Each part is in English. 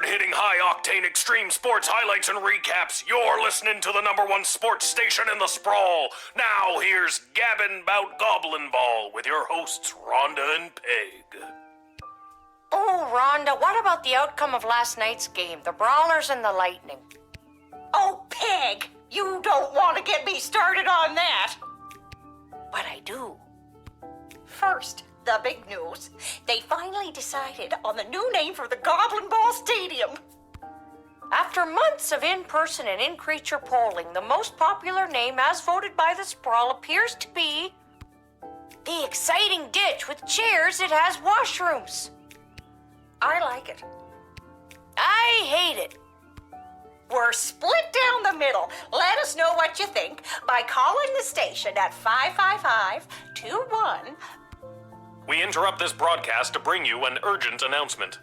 hard-hitting, high-octane extreme sports highlights and recaps. You're listening to the #1 sports station in the sprawl. Now here's Gabbin' 'bout Goblin Ball with your hosts Rhonda and Peg. Oh, Rhonda, what about the outcome of last night's game, the Brawlers and the Lightning? Oh, Peg, you don't want to get me started on that. But I do. First, the big news. They finally decided on the new name for the Goblin Ball Stadium. After months of in-person and in-creature polling, the most popular name as voted by the Sprawl appears to be the exciting ditch with chairs. It has washrooms. I like it. I hate it. We're split down the middle. Let us know what you think by calling the station at 555-21. We interrupt this broadcast to bring you an urgent announcement.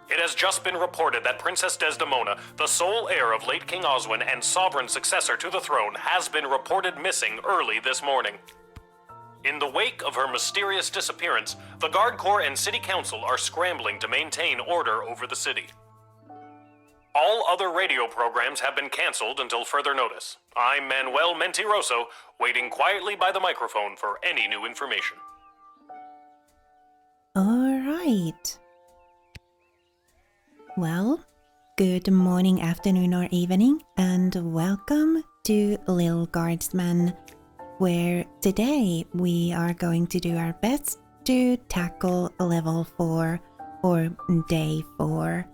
It has just been reported that Princess Desdemona, the sole heir of late King Oswin and sovereign successor to the throne, has been reported missing early this morning. In the wake of her mysterious disappearance, the Guard Corps and City Council are scrambling to maintain order over the city. All other radio programs have been canceled until further notice. I'm Manuel Mentiroso, waiting quietly by the microphone for any new information. All right. Well, good morning, afternoon, or evening, and welcome to Lil Guardsman, where today we are going to do our best to tackle level 4 or day 4.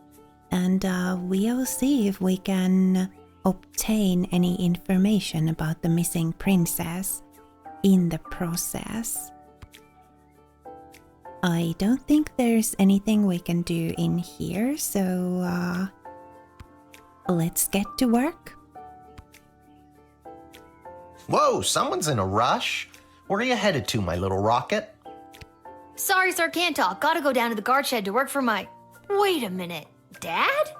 And we'll see if we can obtain any information about the missing princess in the process. I don't think there's anything we can do in here, so let's get to work. Whoa, someone's in a rush. Where are you headed to, my little rocket? Sorry, sir, can't talk. Gotta go down to the guard shed to work for my... Wait a minute. Dad?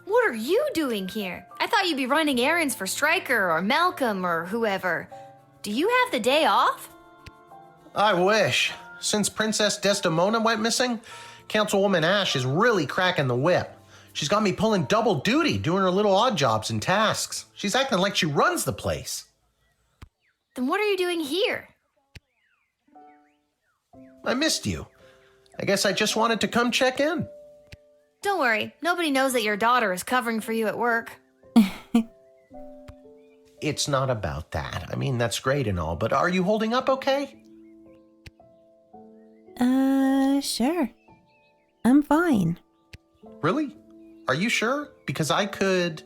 What are you doing here? I thought you'd be running errands for Stryker or Malcolm or whoever. Do you have the day off? I wish. Since Princess Desdemona went missing, Councilwoman Ash is really cracking the whip. She's got me pulling double duty, doing her little odd jobs and tasks. She's acting like she runs the place. Then what are you doing here? I missed you. I guess I just wanted to come check in. Don't worry, nobody knows that your daughter is covering for you at work. It's not about that. I mean, that's great and all, but are you holding up okay? Sure. I'm fine. Really? Are you sure? Because I could...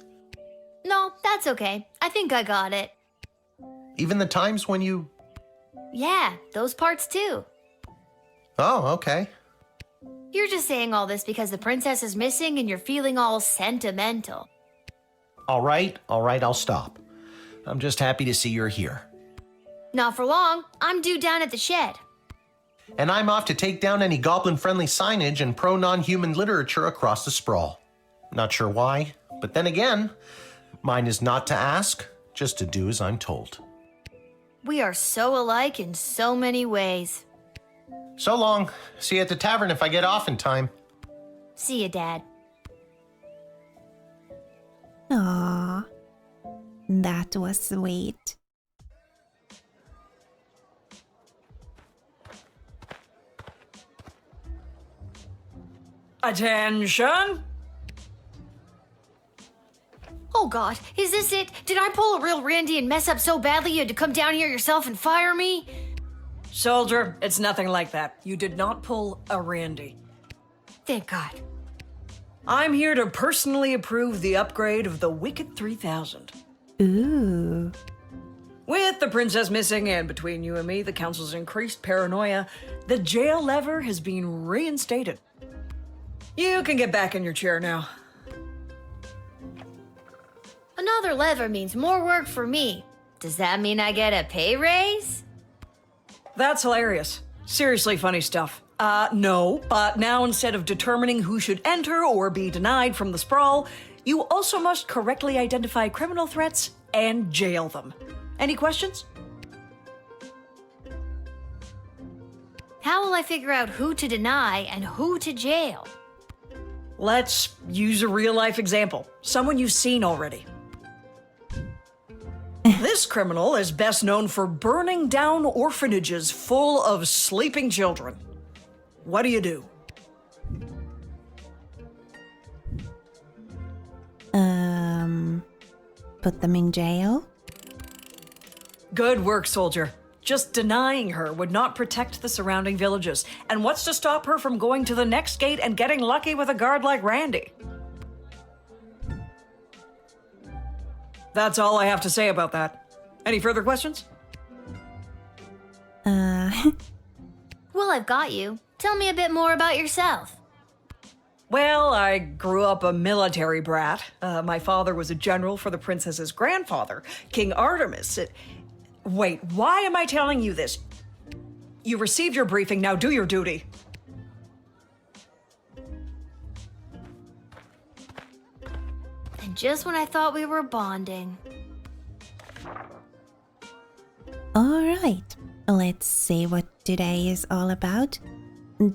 No, that's okay. I think I got it. Even the times when you... Yeah, those parts too. Oh, okay. You're just saying all this because the princess is missing and you're feeling all sentimental. All right, I'll stop. I'm just happy to see you're here. Not for long. I'm due down at the shed. And I'm off to take down any goblin-friendly signage and pro-non-human literature across the sprawl. Not sure why, but then again, mine is not to ask, just to do as I'm told. We are so alike in so many ways. So long. See you at the tavern if I get off in time. See ya, Dad. Aww. That was sweet. Attention! Oh God, is this it? Did I pull a real Randy and mess up so badly you had to come down here yourself and fire me? Soldier, it's nothing like that. You did not pull a Randy. Thank God. I'm here to personally approve the upgrade of the Wicked 3000. Ooh. With the princess missing and between you and me, the council's increased paranoia, the jail lever has been reinstated. You can get back in your chair now. Another lever means more work for me. Does that mean I get a pay raise? That's hilarious. Seriously funny stuff. No, but now instead of determining who should enter or be denied from the sprawl, you also must correctly identify criminal threats and jail them. Any questions? How will I figure out who to deny and who to jail? Let's use a real-life example. Someone you've seen already. This criminal is best known for burning down orphanages full of sleeping children. What do you do? Put them in jail? Good work, soldier. Just denying her would not protect the surrounding villages. And what's to stop her from going to the next gate and getting lucky with a guard like Randy? That's all I have to say about that. Any further questions? Well, I've got you. Tell me a bit more about yourself. Well, I grew up a military brat. My father was a general for the princess's grandfather, King Artemis. Wait, why am I telling you this? You received your briefing, now do your duty. And just when I thought we were bonding. Alright, let's see what today is all about.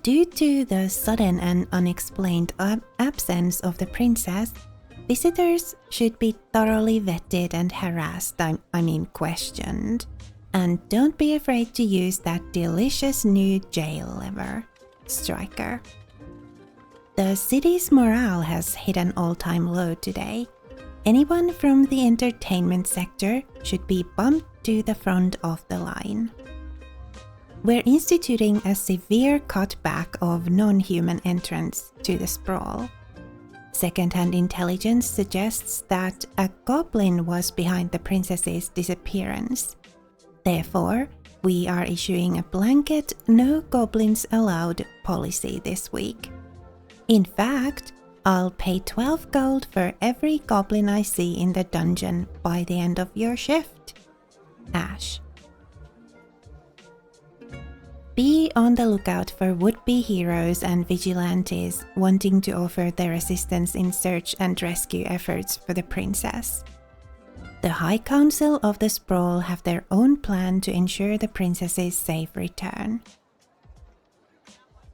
Due to the sudden and unexplained absence of the princess, visitors should be thoroughly vetted and harassed, I mean questioned. And don't be afraid to use that delicious new jail lever, Striker. The city's morale has hit an all-time low today. Anyone from the entertainment sector should be bumped to the front of the line. We're instituting a severe cutback of non-human entrants to the sprawl. Second-hand intelligence suggests that a goblin was behind the princess's disappearance. Therefore, we are issuing a blanket no goblins allowed policy this week. In fact, I'll pay 12 gold for every goblin I see in the dungeon by the end of your shift. Ash. Be on the lookout for would-be heroes and vigilantes wanting to offer their assistance in search and rescue efforts for the princess. The High Council of the Sprawl have their own plan to ensure the princess's safe return.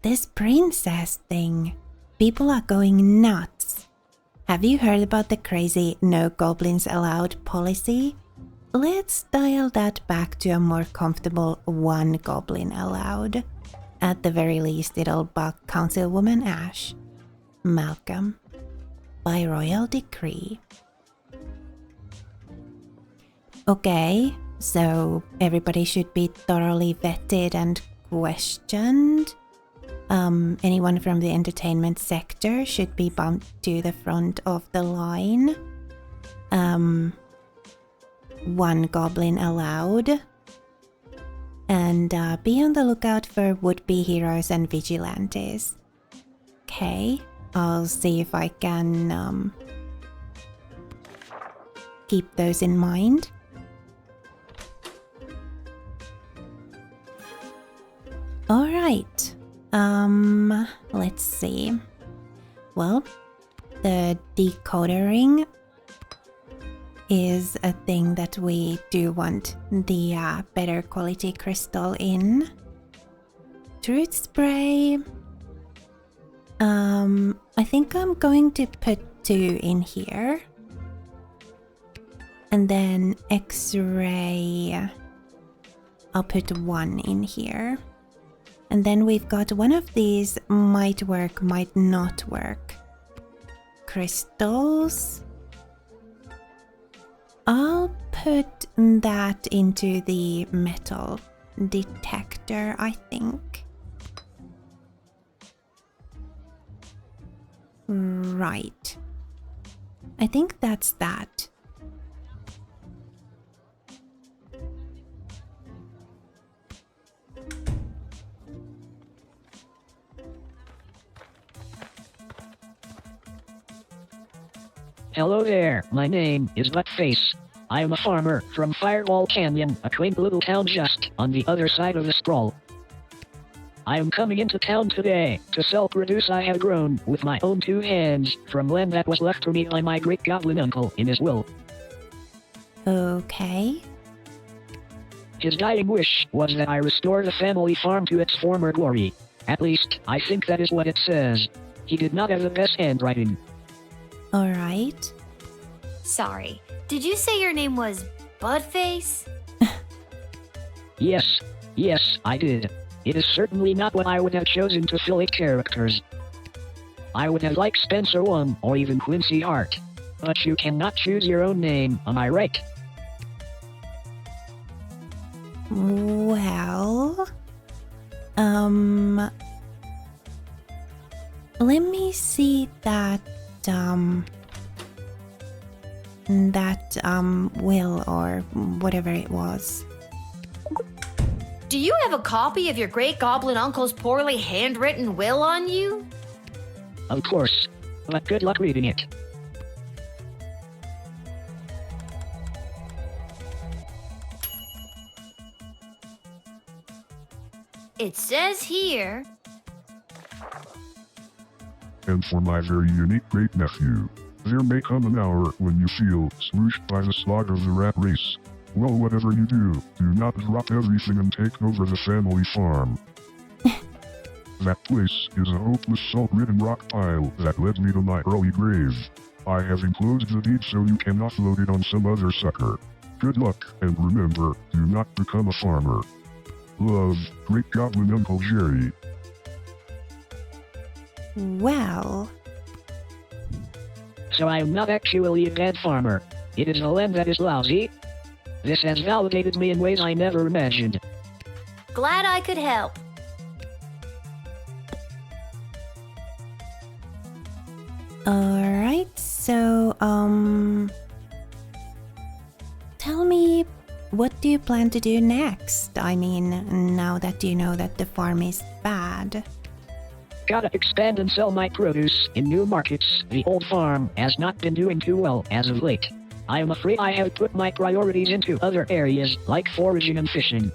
This princess thing, people are going nuts. Have you heard about the crazy no goblins allowed policy? Let's dial that back to a more comfortable one goblin allowed. At the very least, it'll buck Councilwoman Ash. Malcolm. By royal decree. Okay, so everybody should be thoroughly vetted and questioned. Anyone from the entertainment sector should be bumped to the front of the line. One goblin allowed. And be on the lookout for would-be heroes and vigilantes. Okay, I'll see if I can keep those in mind. Alright, let's see. Well, the decoder ring is a thing that we do want the better quality crystal in. Truth spray. I think I'm going to put 2 in here. And then X-ray. I'll put 1 in here. And then we've got one of these might work, might not work. Crystals. I'll put that into the metal detector, I think. Right. I think that's that. Hello there, my name is Buttface. I am a farmer from Firewall Canyon, a quaint little town just on the other side of the sprawl. I am coming into town today to sell produce I have grown with my own 2 hands from land that was left to me by my great goblin uncle in his will. Okay. His dying wish was that I restore the family farm to its former glory. At least, I think that is what it says. He did not have the best handwriting. Alright. Sorry. Did you say your name was Budface? Yes, I did. It is certainly not what I would have chosen to fill eight characters. I would have liked Spencer 1 or even Quincy Hart. But you cannot choose your own name, am I right? Well, let me see that, will or whatever it was. Do you have a copy of your great goblin uncle's poorly handwritten will on you? Of course, but good luck reading it. It says here... And for my very unique great-nephew, there may come an hour when you feel smooshed by the slog of the rat race. Well, whatever you do not drop everything and take over the family farm. That place is a hopeless salt-ridden rock pile that led me to my early grave. I have enclosed the deed so you can offload it on some other sucker. Good luck, and remember, do not become a farmer. Love, Great Goblin Uncle Jerry. Well, So I am not actually a bad farmer. It is the land that is lousy. This has validated me in ways I never imagined. Glad I could help. alright, so, tell me, what do you plan to do next? I mean, now that you know that the farm is bad. Gotta expand and sell my produce in new markets. The old farm has not been doing too well as of late. I am afraid I have put my priorities into other areas, like foraging and fishing.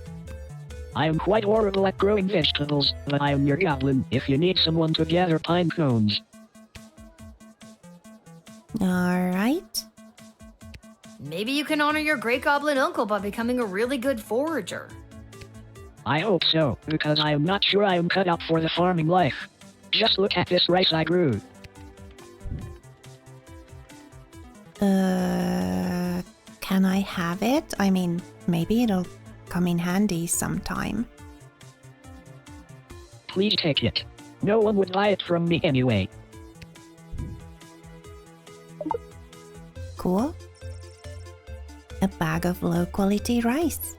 I am quite horrible at growing vegetables, but I am your goblin if you need someone to gather pine cones. Alright. Maybe you can honor your great goblin uncle by becoming a really good forager. I hope so, because I am not sure I am cut out for the farming life. Just look at this rice I grew. Can I have it? I mean, maybe it'll come in handy sometime. Please take it. No one would buy it from me anyway. Cool. A bag of low-quality rice.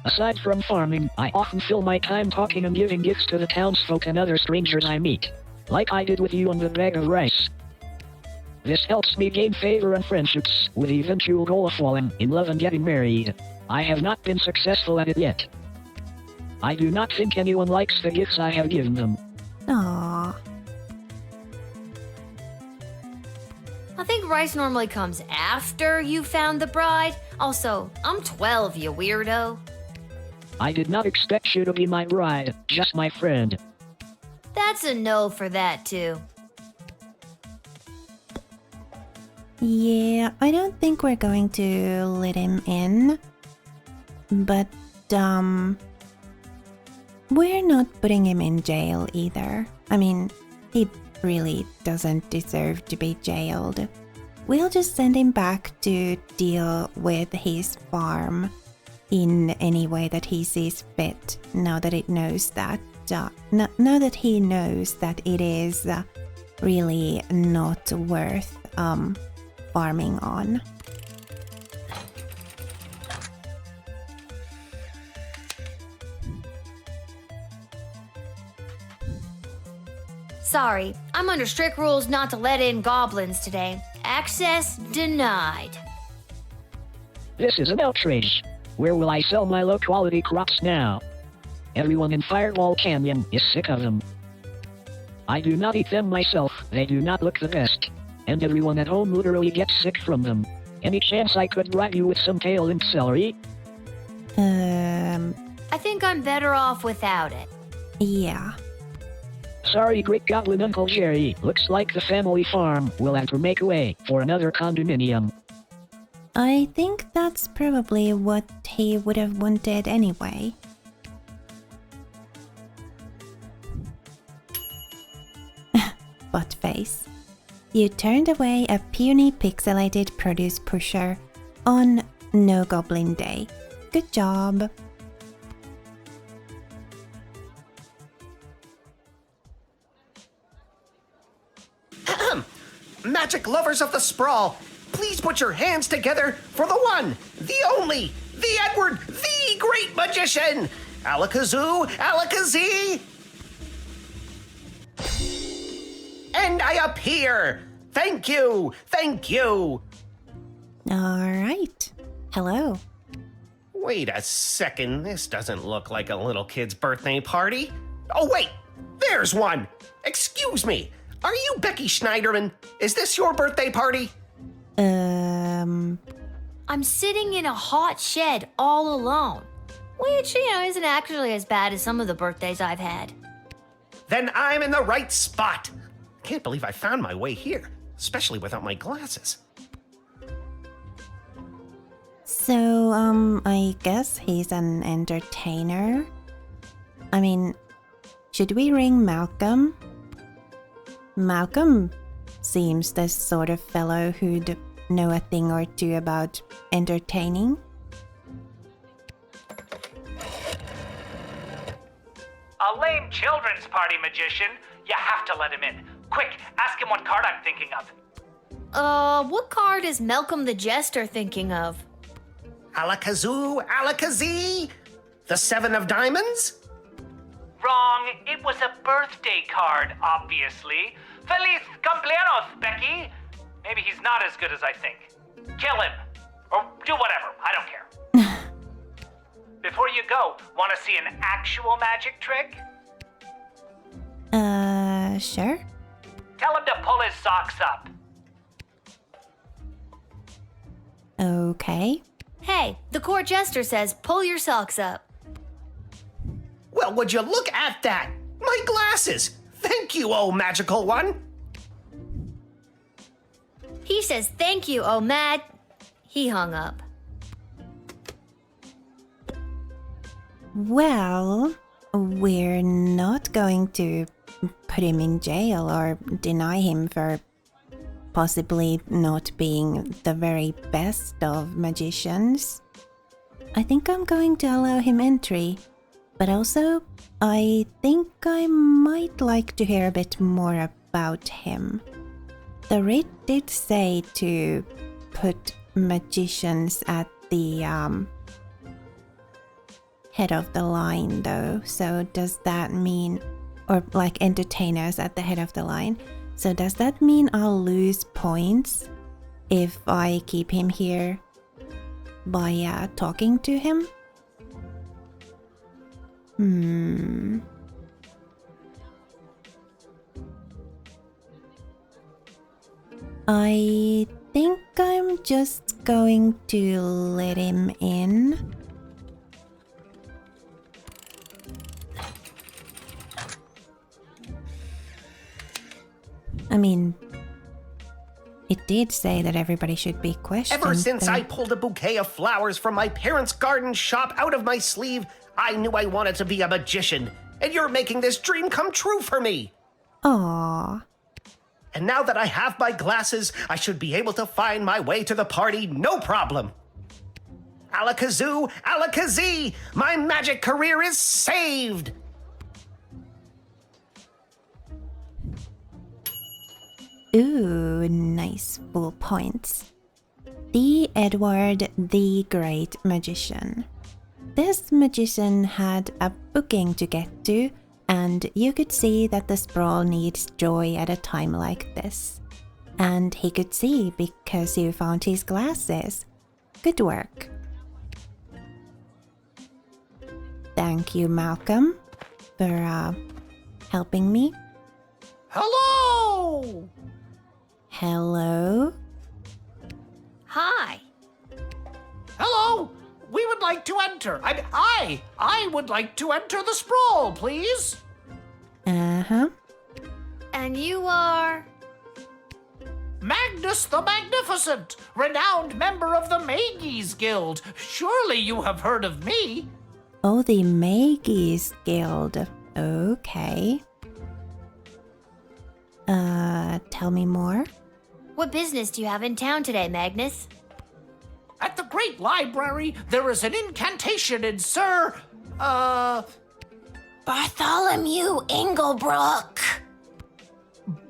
Aside from farming, I often fill my time talking and giving gifts to the townsfolk and other strangers I meet. Like I did with you on the bag of rice. This helps me gain favor and friendships, with the eventual goal of falling in love and getting married. I have not been successful at it yet. I do not think anyone likes the gifts I have given them. Aww. I think rice normally comes after you found the bride. Also, I'm 12, you weirdo. I did not expect you to be my bride, just my friend. That's a no for that, too. Yeah, I don't think we're going to let him in. But, we're not putting him in jail either. I mean, he really doesn't deserve to be jailed. We'll just send him back to deal with his farm in any way that he sees fit, now that it knows that, now that he knows that it is really not worth farming on. Sorry, I'm under strict rules not to let in goblins today. Access denied. This is an outrage. Where will I sell my low-quality crops now? Everyone in Firewall Canyon is sick of them. I do not eat them myself, they do not look the best. And everyone at home literally gets sick from them. Any chance I could bribe you with some kale and celery? I think I'm better off without it. Yeah. Sorry, Great Goblin Uncle Jerry. Looks like the family farm will have to make way for another condominium. I think that's probably what he would have wanted anyway. Buttface. You turned away a puny pixelated produce pusher on No Goblin Day. Good job. Magic lovers of the sprawl, please put your hands together for the one, the only, the Edward, the great magician! Alakazoo, Alakazee! And I appear! Thank you! Thank you! Alright. Hello. Wait a second, this doesn't look like a little kid's birthday party. Oh wait, there's one! Excuse me, are you Becky Schneiderman? Is this your birthday party? I'm sitting in a hot shed all alone, which, isn't actually as bad as some of the birthdays I've had. Then I'm in the right spot. Can't believe I found my way here, especially without my glasses. So, I guess he's an entertainer. I mean, should we ring Malcolm? Malcolm seems the sort of fellow who'd know a thing or two about entertaining. A lame children's party magician. You have to let him in. Quick, ask him what card I'm thinking of. What card is Malcolm the Jester thinking of? Alakazoo, Alakazee? The Seven of Diamonds? Wrong. It was a birthday card, obviously. Feliz cumpleaños, Becky. Maybe he's not as good as I think. Kill him. Or do whatever. I don't care. Before you go, want to see an actual magic trick? Sure. Tell him to pull his socks up. Okay. Hey, the court jester says pull your socks up. Well, would you look at that? My glasses! Thank you, oh magical one! He says thank you, oh Mad. He hung up. Well, we're not going to put him in jail or deny him for possibly not being the very best of magicians. I think I'm going to allow him entry, but also I think I might like to hear a bit more about him. The writ did say to put magicians at the head of the line though, so does that mean, or like entertainers at the head of the line, so does that mean I'll lose points if I keep him here by talking to him? I think I'm just going to let him in. I mean, it did say that everybody should be questioned. Ever since though. I pulled a bouquet of flowers from my parents' garden shop out of my sleeve, I knew I wanted to be a magician, and you're making this dream come true for me. Aww. And now that I have my glasses, I should be able to find my way to the party no problem. Alakazoo, Alakazee, my magic career is saved! Ooh, nice full points. The Edward, the Great Magician. This magician had a booking to get to, and you could see that the sprawl needs joy at a time like this. And he could see because you found his glasses. Good work. Thank you, Malcolm, for helping me. Hello! Hello? Hi. Hello! We would like to enter. I would like to enter the sprawl, please. Uh-huh. And you are? Magnus the Magnificent, renowned member of the Mages Guild. Surely you have heard of me. Oh, the Mages Guild. Okay. Tell me more? What business do you have in town today, Magnus? At the Great Library, there is an incantation in Sir... Bartholomew Inglebrook.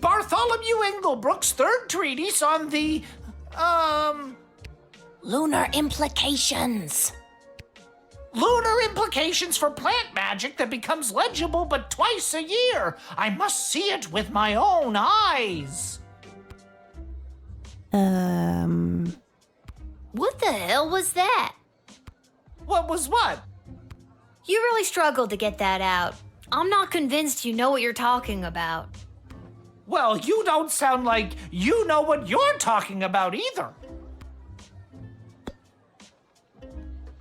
Bartholomew Inglebrook's third treatise on the... Lunar implications. Lunar implications for plant magic that becomes legible but twice a year. I must see it with my own eyes. What the hell was that? What was what? You really struggled to get that out. I'm not convinced you know what you're talking about. Well, you don't sound like you know what you're talking about either.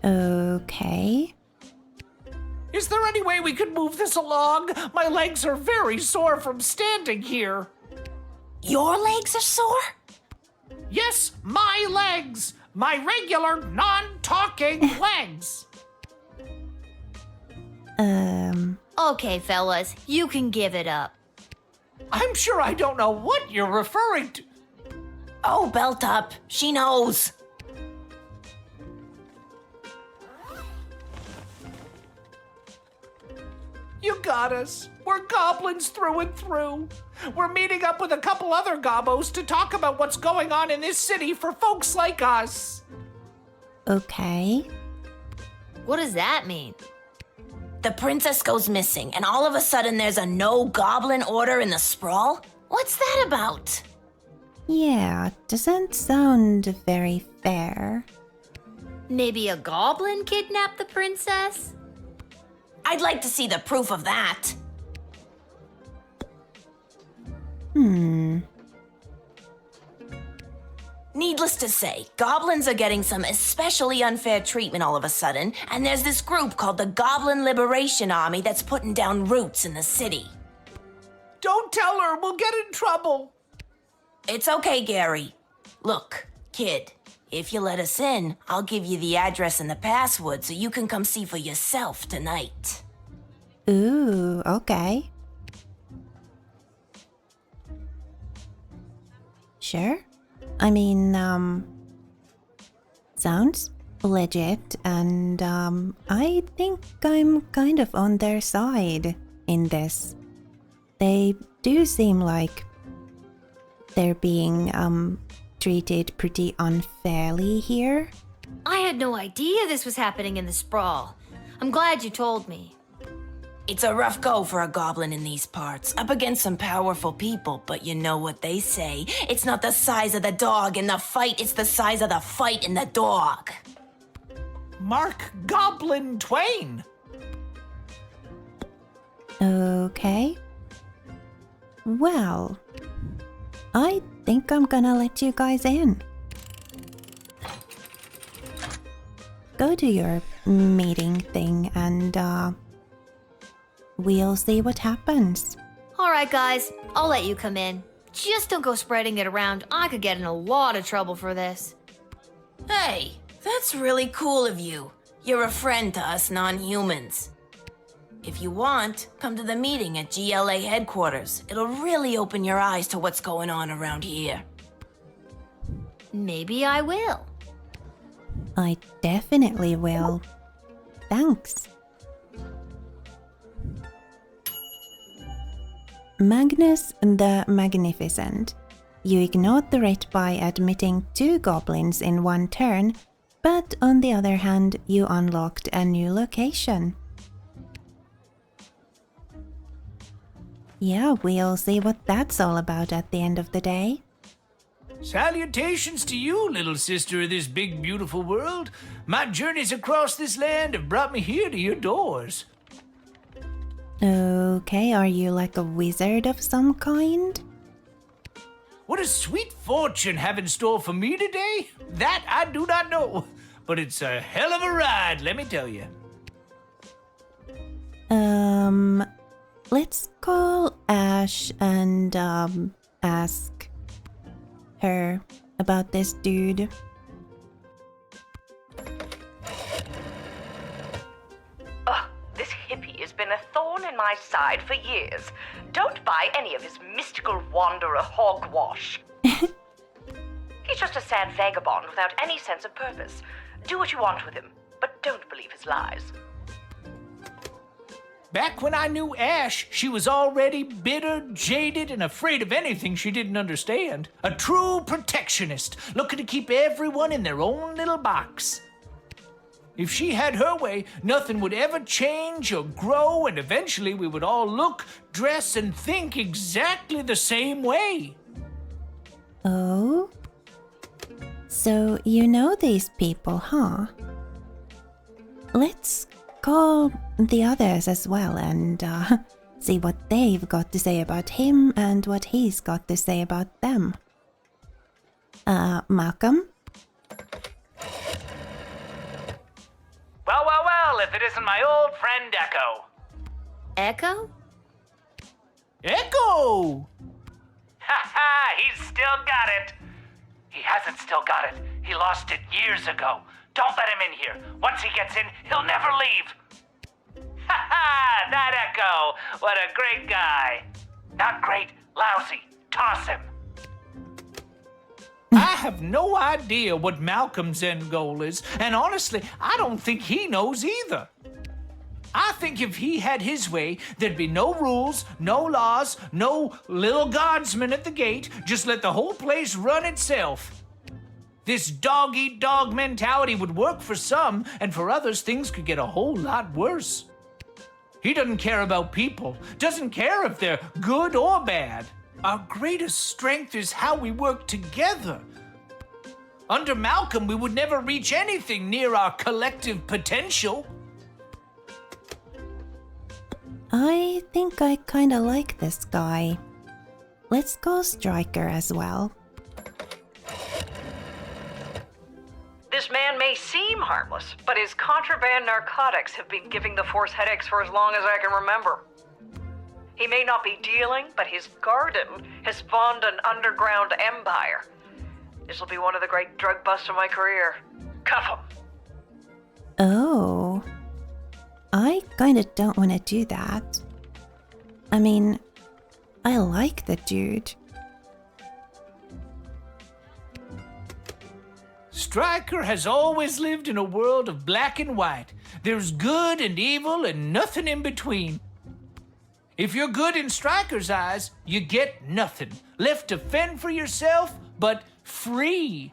Okay. Is there any way we could move this along? My legs are very sore from standing here. Your legs are sore? Yes, my legs. My regular, non-talking legs. Okay, fellas, you can give it up. I'm sure I don't know what you're referring to. Oh, belt up. She knows. You got us. We're goblins through and through. We're meeting up with a couple other gobbos to talk about what's going on in this city for folks like us. Okay. What does that mean? The princess goes missing, and all of a sudden there's a no-goblin order in the sprawl? What's that about? Yeah, doesn't sound very fair. Maybe a goblin kidnapped the princess? I'd like to see the proof of that. Needless to say, goblins are getting some especially unfair treatment all of a sudden, and there's this group called the Goblin Liberation Army that's putting down roots in the city. Don't tell her, we'll get in trouble. It's okay, Gary. Look, kid, if you let us in, I'll give you the address and the password so you can come see for yourself tonight. Ooh, okay. Sure. I mean, sounds legit, and I think I'm kind of on their side in this. They do seem like they're being treated pretty unfairly here. I had no idea this was happening in the sprawl. I'm glad you told me. It's a rough go for a goblin in these parts, up against some powerful people, but you know what they say. It's not the size of the dog in the fight, it's the size of the fight in the dog. Mark Goblin Twain. Okay. Well, I think I'm gonna let you guys in. Go to your meeting thing and we'll see what happens. All right, guys, I'll let you come in. Just don't go spreading it around. I could get in a lot of trouble for this. Hey, that's really cool of you. You're a friend to us non-humans. If you want, come to the meeting at GLA headquarters. It'll really open your eyes to what's going on around here. Maybe I will. I definitely will. Thanks. Magnus the Magnificent. You ignored the writ by admitting 2 goblins in one turn, but on the other hand, you unlocked a new location. Yeah, we'll see what that's all about at the end of the day. Salutations to you, little sister of this big, beautiful world. My journeys across this land have brought me here to your doors. Okay, are you like a wizard of some kind? What does sweet fortune have in store for me today? That I do not know, but it's a hell of a ride, let me tell you. let's call Ash and ask her about this dude. This hippie has been a thorn in my side for years. Don't buy any of his mystical wanderer hogwash. He's just a sad vagabond without any sense of purpose. Do what you want with him, but don't believe his lies. Back when I knew Ash, she was already bitter, jaded, and afraid of anything she didn't understand. A true protectionist, looking to keep everyone in their own little box. If she had her way, nothing would ever change or grow, and eventually we would all look, dress, and think exactly the same way. Oh? So you know these people, huh? Let's call the others as well and see what they've got to say about him and what he's got to say about them. Malcolm? Well, well, well, if it isn't my old friend Echo. Echo? Echo! Ha ha, he's still got it. He hasn't still got it. He lost it years ago. Don't let him in here. Once he gets in, he'll never leave. Ha ha, that Echo. What a great guy. Not great, lousy. Toss him. I have no idea what Malcolm's end goal is, and honestly, I don't think he knows either. I think if he had his way, there'd be no rules, no laws, no little guardsman at the gate. Just let the whole place run itself. This dog-eat-dog mentality would work for some, and for others, things could get a whole lot worse. He doesn't care about people, doesn't care if they're good or bad. Our greatest strength is how we work together. Under Malcolm, we would never reach anything near our collective potential. I think I kinda like this guy. Let's call Striker as well. This man may seem harmless, but his contraband narcotics have been giving the Force headaches for as long as I can remember. He may not be dealing, but his garden has spawned an underground empire. This will be one of the great drug busts of my career. Cuff him. Oh. I kinda don't wanna do that. I mean, I like the dude. Stryker has always lived in a world of black and white. There's good and evil and nothing in between. If you're good in Stryker's eyes, you get nothing. Left to fend for yourself, but free.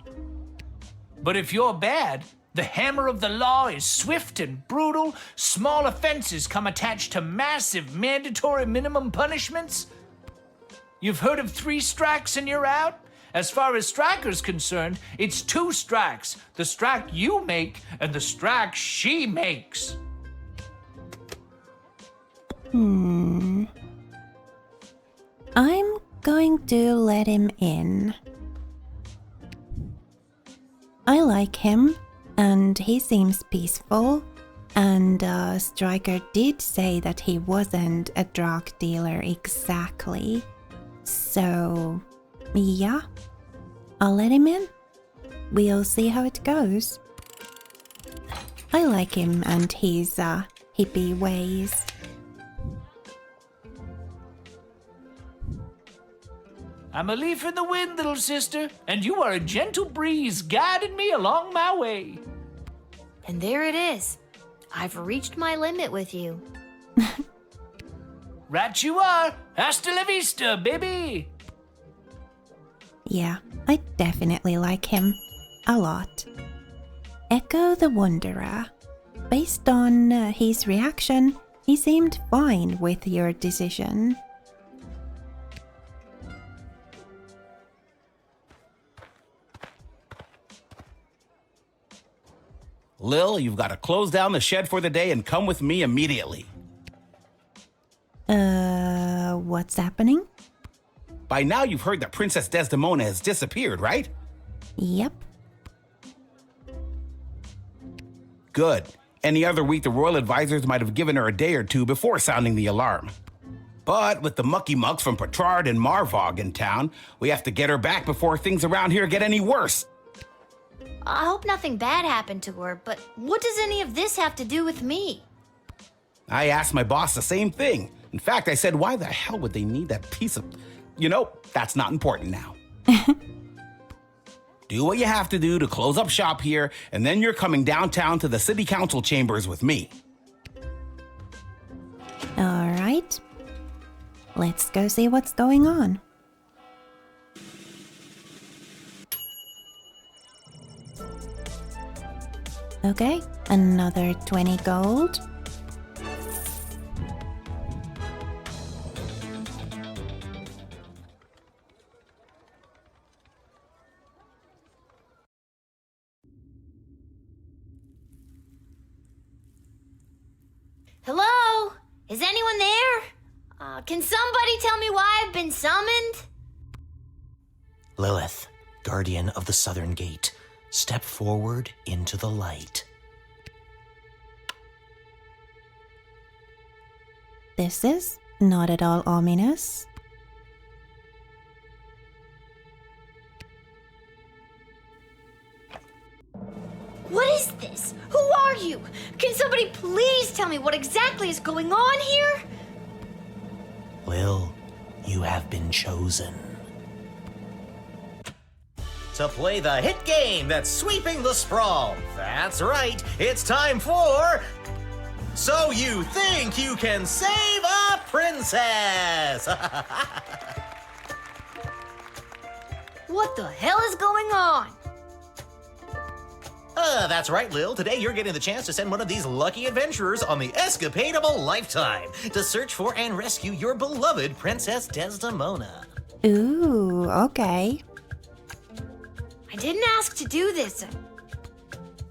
But if you're bad, the hammer of the law is swift and brutal. Small offenses come attached to massive mandatory minimum punishments. You've heard of 3 strikes and you're out? As far as Stryker's concerned, it's 2 strikes. The strike you make and the strike she makes. I'm going to let him in. I like him, and he seems peaceful, and Stryker did say that he wasn't a drug dealer exactly. So, yeah, I'll let him in. We'll see how it goes. I like him and his hippie ways. I'm a leaf in the wind, little sister, and you are a gentle breeze guiding me along my way. And there it is. I've reached my limit with you. Right you are. Hasta la vista, baby. Yeah, I definitely like him. A lot. Echo the Wanderer. Based on his reaction, he seemed fine with your decision. Lil, you've got to close down the shed for the day and come with me immediately. What's happening? By now you've heard that Princess Desdemona has disappeared, right? Yep. Good. Any other week the royal advisors might have given her a day or two before sounding the alarm. But with the mucky mucks from Petrard and Marvog in town, we have to get her back before things around here get any worse. I hope nothing bad happened to her, but what does any of this have to do with me? I asked my boss the same thing. In fact, I said, why the hell would they need that piece of... You know, that's not important now. Do what you have to do to close up shop here, and then you're coming downtown to the city council chambers with me. All right. Let's go see what's going on. Okay, another 20 gold. Hello? Is anyone there? Can somebody tell me why I've been summoned? Lilith, guardian of the Southern Gate, step forward into the light. This is not at all ominous. What is this? Who are you? Can somebody please tell me what exactly is going on here? Lil, you have been chosen. To play the hit game that's sweeping the sprawl. That's right, it's time for... So you think you can save a princess? What the hell is going on? That's right, Lil. Today you're getting the chance to send one of these lucky adventurers on the escapade of a lifetime to search for and rescue your beloved Princess Desdemona. Ooh, okay. I didn't ask to do this.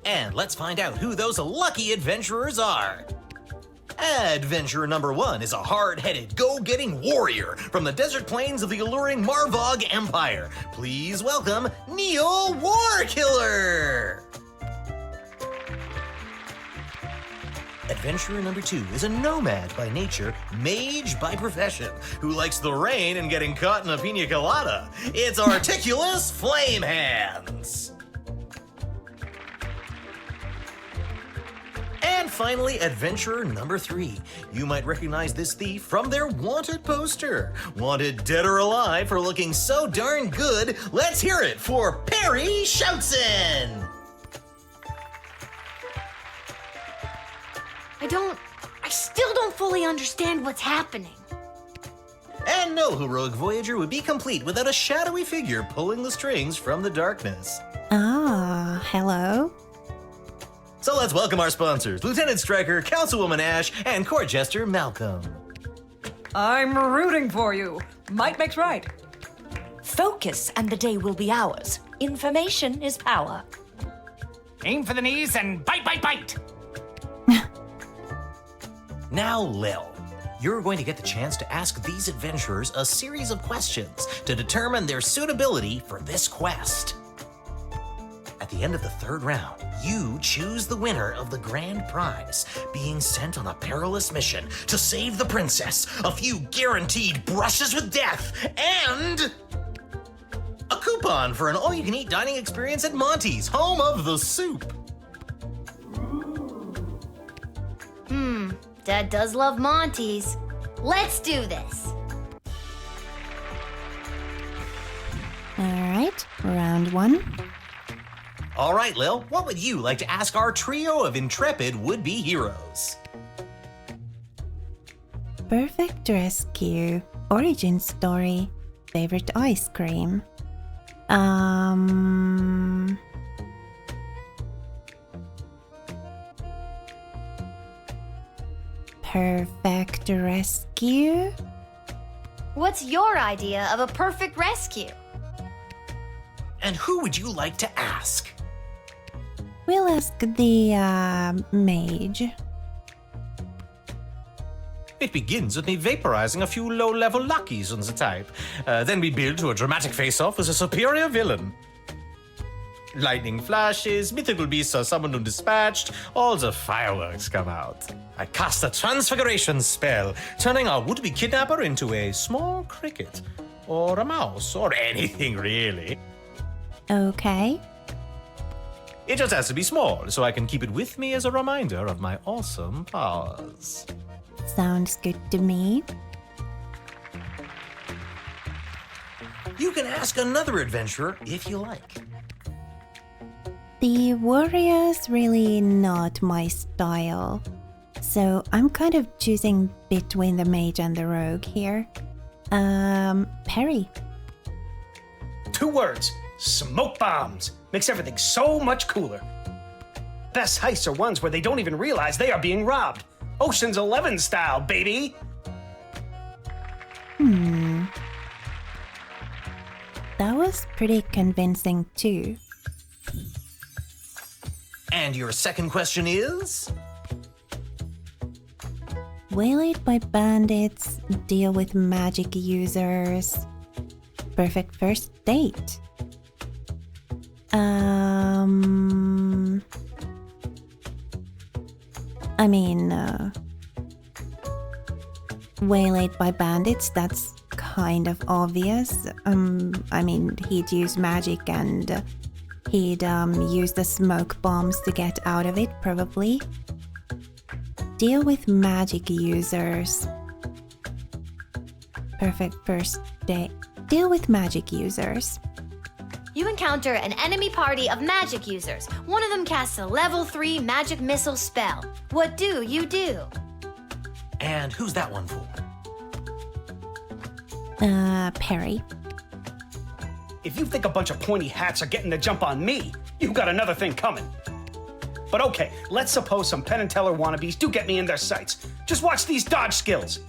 And let's find out who those lucky adventurers are. Adventurer number 1 is a hard-headed, go-getting warrior from the desert plains of the alluring Marvog Empire. Please welcome Neil Warkiller. Adventurer number 2 is a nomad by nature, mage by profession, who likes the rain and getting caught in a pina colada. It's Articulous Flame Hands. And finally, adventurer number 3. You might recognize this thief from their wanted poster. Wanted dead or alive for looking so darn good. Let's hear it for Perry Shoutson. I still don't fully understand what's happening. And no heroic voyager would be complete without a shadowy figure pulling the strings from the darkness. Ah, hello. So let's welcome our sponsors, Lieutenant Stryker, Councilwoman Ash, and Court Jester Malcolm. I'm rooting for you. Might makes right. Focus and the day will be ours. Information is power. Aim for the knees and bite, bite, bite! Now, Lil, you're going to get the chance to ask these adventurers a series of questions to determine their suitability for this quest. At the end of the 3rd round, you choose the winner of the grand prize, being sent on a perilous mission to save the princess, a few guaranteed brushes with death, and a coupon for an all-you-can-eat dining experience at Monty's, home of the soup. Dad does love Monty's. Let's do this. All right, round 1. All right, Lil, what would you like to ask our trio of intrepid would-be heroes? Perfect rescue. Origin story. Favorite ice cream. Perfect rescue? What's your idea of a perfect rescue? And who would you like to ask? We'll ask the, mage. It begins with me vaporizing a few low-level luckies on the type. Then we build to a dramatic face-off with a superior villain. Lightning flashes, mythical beasts are summoned and dispatched, all the fireworks come out. I cast a transfiguration spell, turning our would-be kidnapper into a small cricket, or a mouse, or anything really. Okay. It just has to be small, so I can keep it with me as a reminder of my awesome powers. Sounds good to me. You can ask another adventurer if you like. The warrior's really not my style. So I'm kind of choosing between the mage and the rogue here. Perry. 2 words. Smoke bombs. Makes everything so much cooler. Best heists are ones where they don't even realize they are being robbed. Ocean's 11 style, baby. That was pretty convincing too. And your second question is? Waylaid by bandits, deal with magic users. Perfect first date. Waylaid by bandits, that's kind of obvious. He'd use magic and he'd use the smoke bombs to get out of it, probably. Deal with magic users. Perfect first date. Deal with magic users. You encounter an enemy party of magic users. One of them casts a level 3 magic missile spell. What do you do? And who's that one for? Perry. If you think a bunch of pointy hats are getting the jump on me, you got another thing coming. But okay, let's suppose some Penn and Teller wannabes do get me in their sights. Just watch these dodge skills.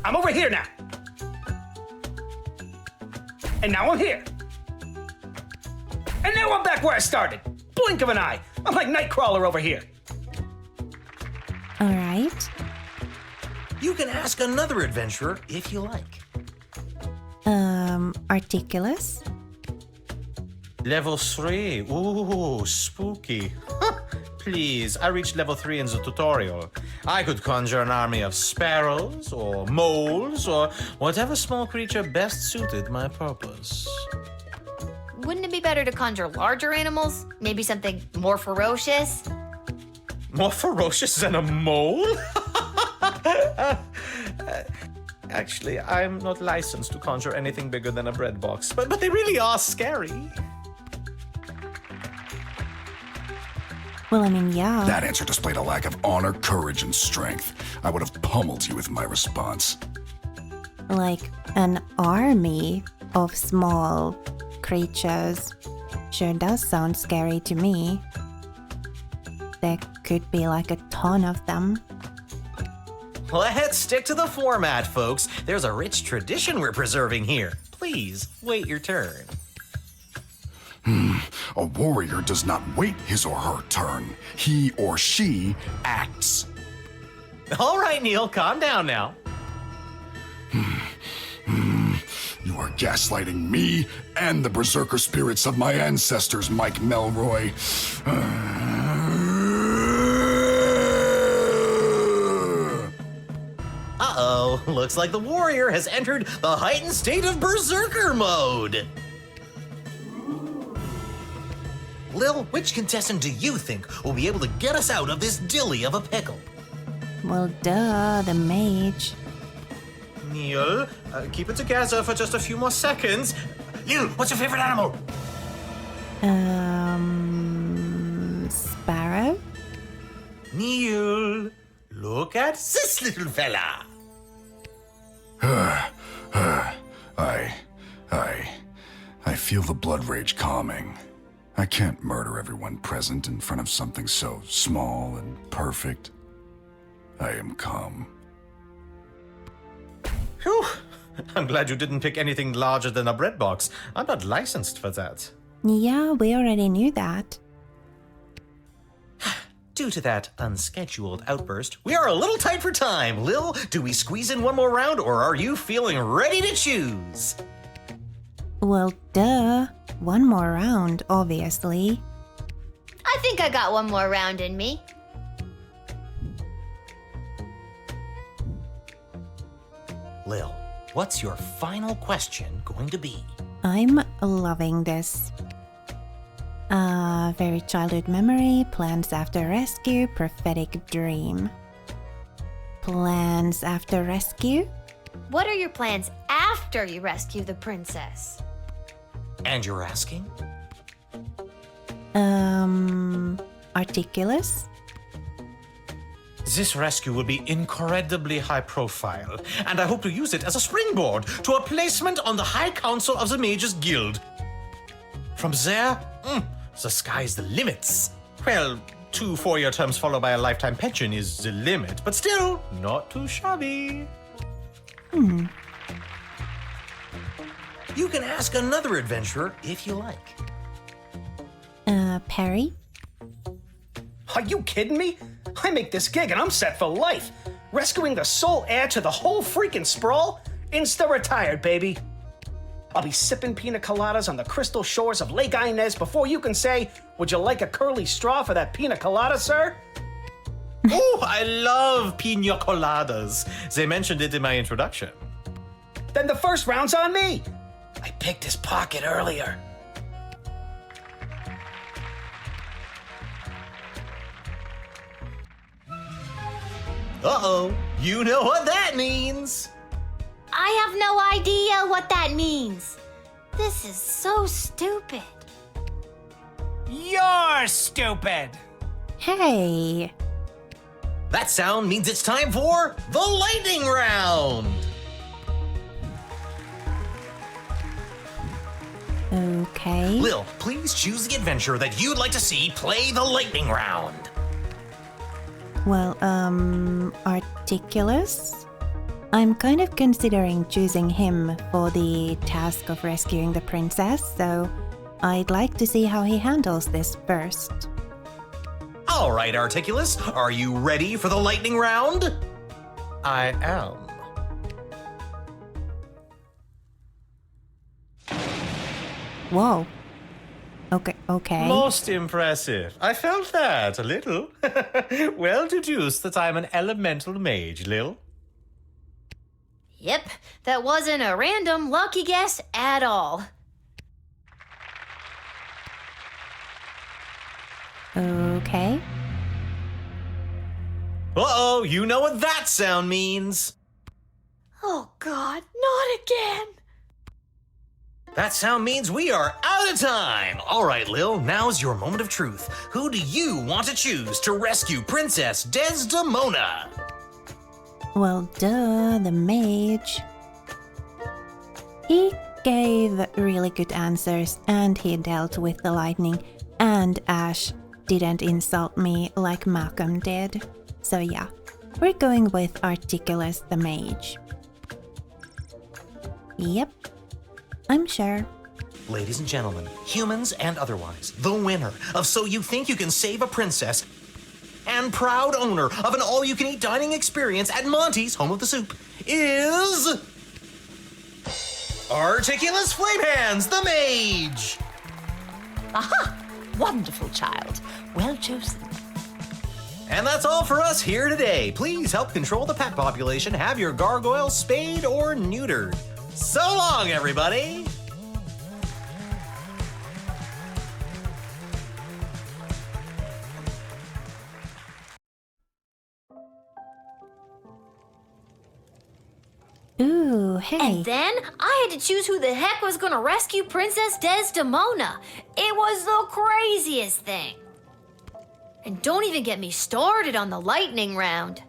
I'm over here now. And now I'm here. And now I'm back where I started. Blink of an eye. I'm like Nightcrawler over here. Alright. You can ask another adventurer if you like. Articulous. Level 3. Ooh, spooky. Please, I reached level 3 in the tutorial. I could conjure an army of sparrows, or moles, or whatever small creature best suited my purpose. Wouldn't it be better to conjure larger animals? Maybe something more ferocious? More ferocious than a mole? Actually, I'm not licensed to conjure anything bigger than a bread box, but they really are scary. Well, yeah. That answer displayed a lack of honor, courage, and strength. I would have pummeled you with my response. Like an army of small creatures sure does sound scary to me. There could be like a ton of them. Let's stick to the format, folks. There's a rich tradition we're preserving here. Please, wait your turn. A warrior does not wait his or her turn. He or she acts. All right, Neil, calm down now. You are gaslighting me and the berserker spirits of my ancestors, Mike Melroy. Uh-oh, looks like the warrior has entered the heightened state of berserker mode. Lil, which contestant do you think will be able to get us out of this dilly of a pickle? Well, duh, the mage. Neil, keep it together for just a few more seconds. You, what's your favorite animal? Sparrow? Neil, look at this little fella. I feel the blood rage calming. I can't murder everyone present in front of something so small and perfect. I am calm. Phew. I'm glad you didn't pick anything larger than a bread box. I'm not licensed for that. Yeah, we already knew that. Due to that unscheduled outburst, we are a little tight for time. Lil, do we squeeze in one more round, or are you feeling ready to choose? Well, duh. One more round, obviously. I think I got one more round in me. Lil, what's your final question going to be? I'm loving this. Very childhood memory, plans after rescue, prophetic dream. Plans after rescue? What are your plans after you rescue the princess? And you're asking? Articulous? This rescue will be incredibly high profile, and I hope to use it as a springboard to a placement on the High Council of the Mages Guild. From there, the sky's the limits. Well, 2 4-year terms followed by a lifetime pension is the limit, but still not too shabby. You can ask another adventurer if you like. Perry? Are you kidding me? I make this gig and I'm set for life. Rescuing the sole heir to the whole freaking sprawl? Insta-retired, baby. I'll be sipping pina coladas on the crystal shores of Lake Inez before you can say, would you like a curly straw for that pina colada, sir? Oh, I love pina coladas. They mentioned it in my introduction. Then the first round's on me. I picked his pocket earlier. Uh-oh, you know what that means. I have no idea what that means. This is so stupid. You're stupid. Hey. That sound means it's time for the lightning round. Okay. Lil, please choose the adventurer that you'd like to see play the lightning round. Well, Articulous? I'm kind of considering choosing him for the task of rescuing the princess, so I'd like to see how he handles this first. All right, Articulous, are you ready for the lightning round? I am. Whoa. Okay. Most impressive. I felt that a little. Well deduced that I'm an elemental mage, Lil. Yep, that wasn't a random lucky guess at all. Okay. Uh-oh, you know what that sound means. Oh God, not again. That sound means we are out of time. All right, Lil, now's your moment of truth. Who do you want to choose to rescue Princess Desdemona? Well, duh, the mage. He gave really good answers, and he dealt with the lightning, and Ash didn't insult me like Malcolm did. So yeah, we're going with Articulous the mage. Yep, I'm sure. Ladies and gentlemen, humans and otherwise, the winner of So You Think You Can Save a Princess and proud owner of an all-you-can-eat dining experience at Monty's Home of the Soup is Articulous Flamehands, the mage! Aha! Wonderful child. Well chosen. And that's all for us here today. Please help control the pet population. Have your gargoyles spayed or neutered. So long, everybody! Ooh, hey. And then I had to choose who the heck was gonna rescue Princess Desdemona. It was the craziest thing. And don't even get me started on the lightning round.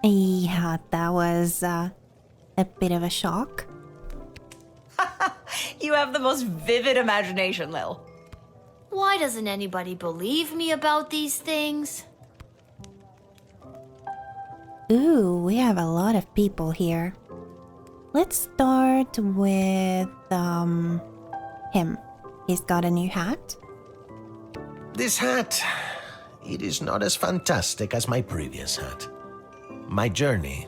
Yeah, that was a bit of a shock. You have the most vivid imagination, Lil. Why doesn't anybody believe me about these things? Ooh, we have a lot of people here. Let's start with, him. He's got a new hat. This hat, it is not as fantastic as my previous hat. My journey,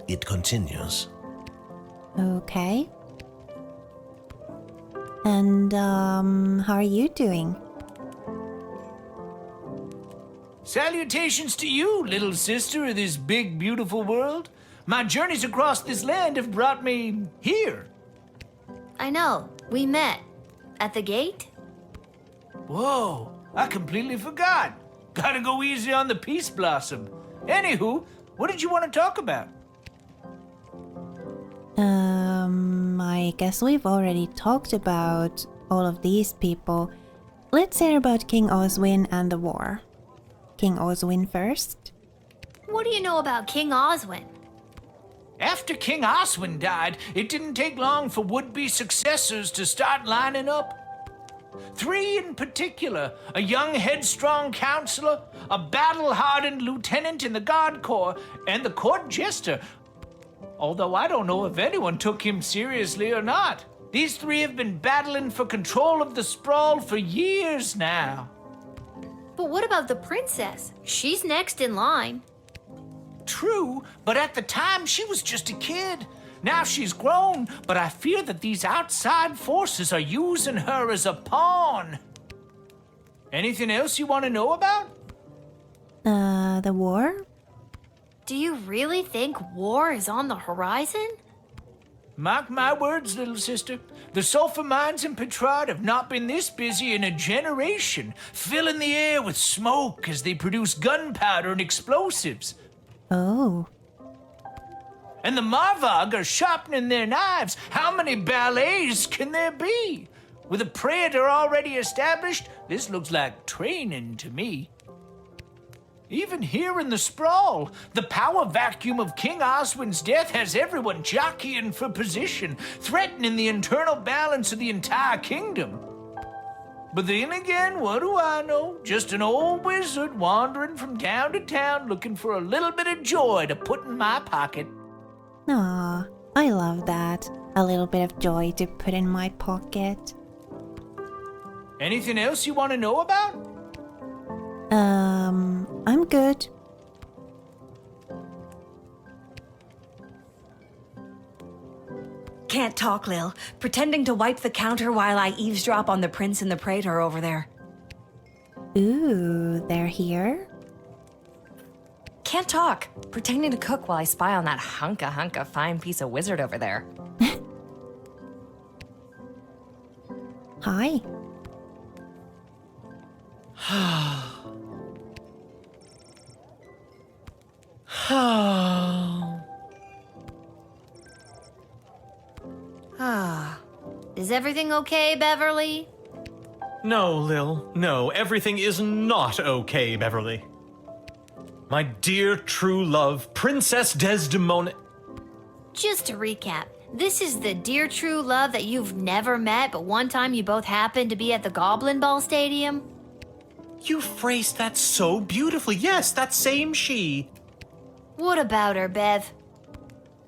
it continues. Okay. And, how are you doing? Salutations to you, little sister of this big, beautiful world. My journeys across this land have brought me here. I know. We met. At the gate? Whoa, I completely forgot. Gotta go easy on the Peace Blossom. Anywho, what did you want to talk about? I guess we've already talked about all of these people. Let's hear about King Oswin and the war. King Oswin first. What do you know about King Oswin? After King Oswin died, it didn't take long for would-be successors to start lining up. 3 in particular, a young headstrong counselor, a battle-hardened lieutenant in the Guard Corps, and the court jester. Although I don't know if anyone took him seriously or not. These 3 have been battling for control of the sprawl for years now. But what about the princess? She's next in line. True, but at the time she was just a kid. Now she's grown, but I fear that these outside forces are using her as a pawn. Anything else you want to know about? The war? Do you really think war is on the horizon? Mark my words, little sister. The sulfur mines in Petrard have not been this busy in a generation, filling the air with smoke as they produce gunpowder and explosives. Oh. And the Marvog are sharpening their knives. How many ballets can there be? With a praetor already established, this looks like training to me. Even here in the sprawl, the power vacuum of King Oswin's death has everyone jockeying for position, threatening the internal balance of the entire kingdom. But then again, what do I know? Just an old wizard wandering from town to town looking for a little bit of joy to put in my pocket. Aw, I love that. A little bit of joy to put in my pocket. Anything else you want to know about? I'm good. Can't talk, Lil. Pretending to wipe the counter while I eavesdrop on the prince and the praetor over there. Ooh, they're here? Can't talk. Pretending to cook while I spy on that hunka fine piece of wizard over there. Hi. Is everything okay, Beverly? No, Lil. No, everything is not okay, Beverly. My dear true love, Princess Desdemona. Just to recap, this is the dear true love that you've never met, but one time you both happened to be at the Goblin Ball Stadium? You phrased that so beautifully. Yes, that same she. What about her, Bev?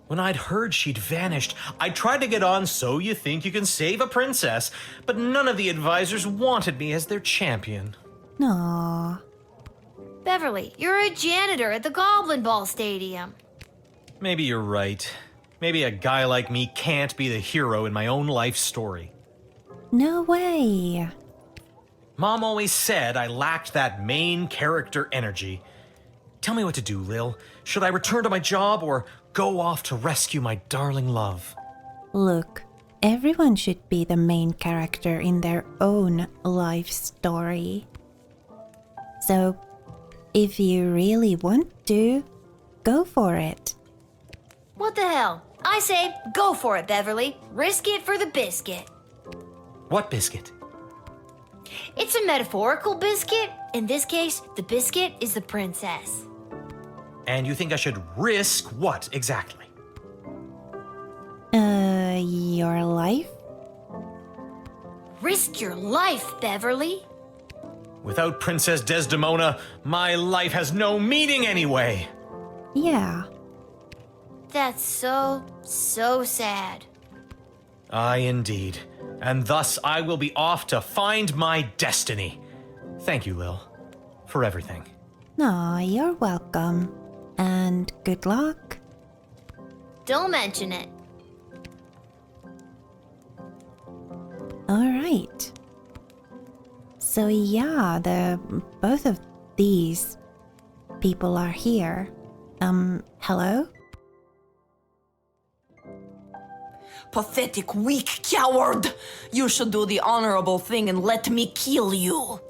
When I'd heard she'd vanished, I tried to get on So You Think You Can Save a Princess, but none of the advisors wanted me as their champion. Aww. Beverly, you're a janitor at the Goblin Ball Stadium. Maybe you're right. Maybe a guy like me can't be the hero in my own life story. No way. Mom always said I lacked that main character energy. Tell me what to do, Lil. Should I return to my job or go off to rescue my darling love? Look, everyone should be the main character in their own life story. So, if you really want to, go for it. What the hell? I say, go for it, Beverly. Risk it for the biscuit. What biscuit? It's a metaphorical biscuit. In this case, the biscuit is the princess. And you think I should risk what exactly? Your life? Risk your life, Beverly. Without Princess Desdemona, my life has no meaning anyway. Yeah. That's so sad. Aye, indeed. And thus I will be off to find my destiny. Thank you, Lil, for everything. Aw, you're welcome. And good luck. Don't mention it. All right. So yeah, both of these people are here. Hello? Pathetic, weak coward! You should do the honorable thing and let me kill you.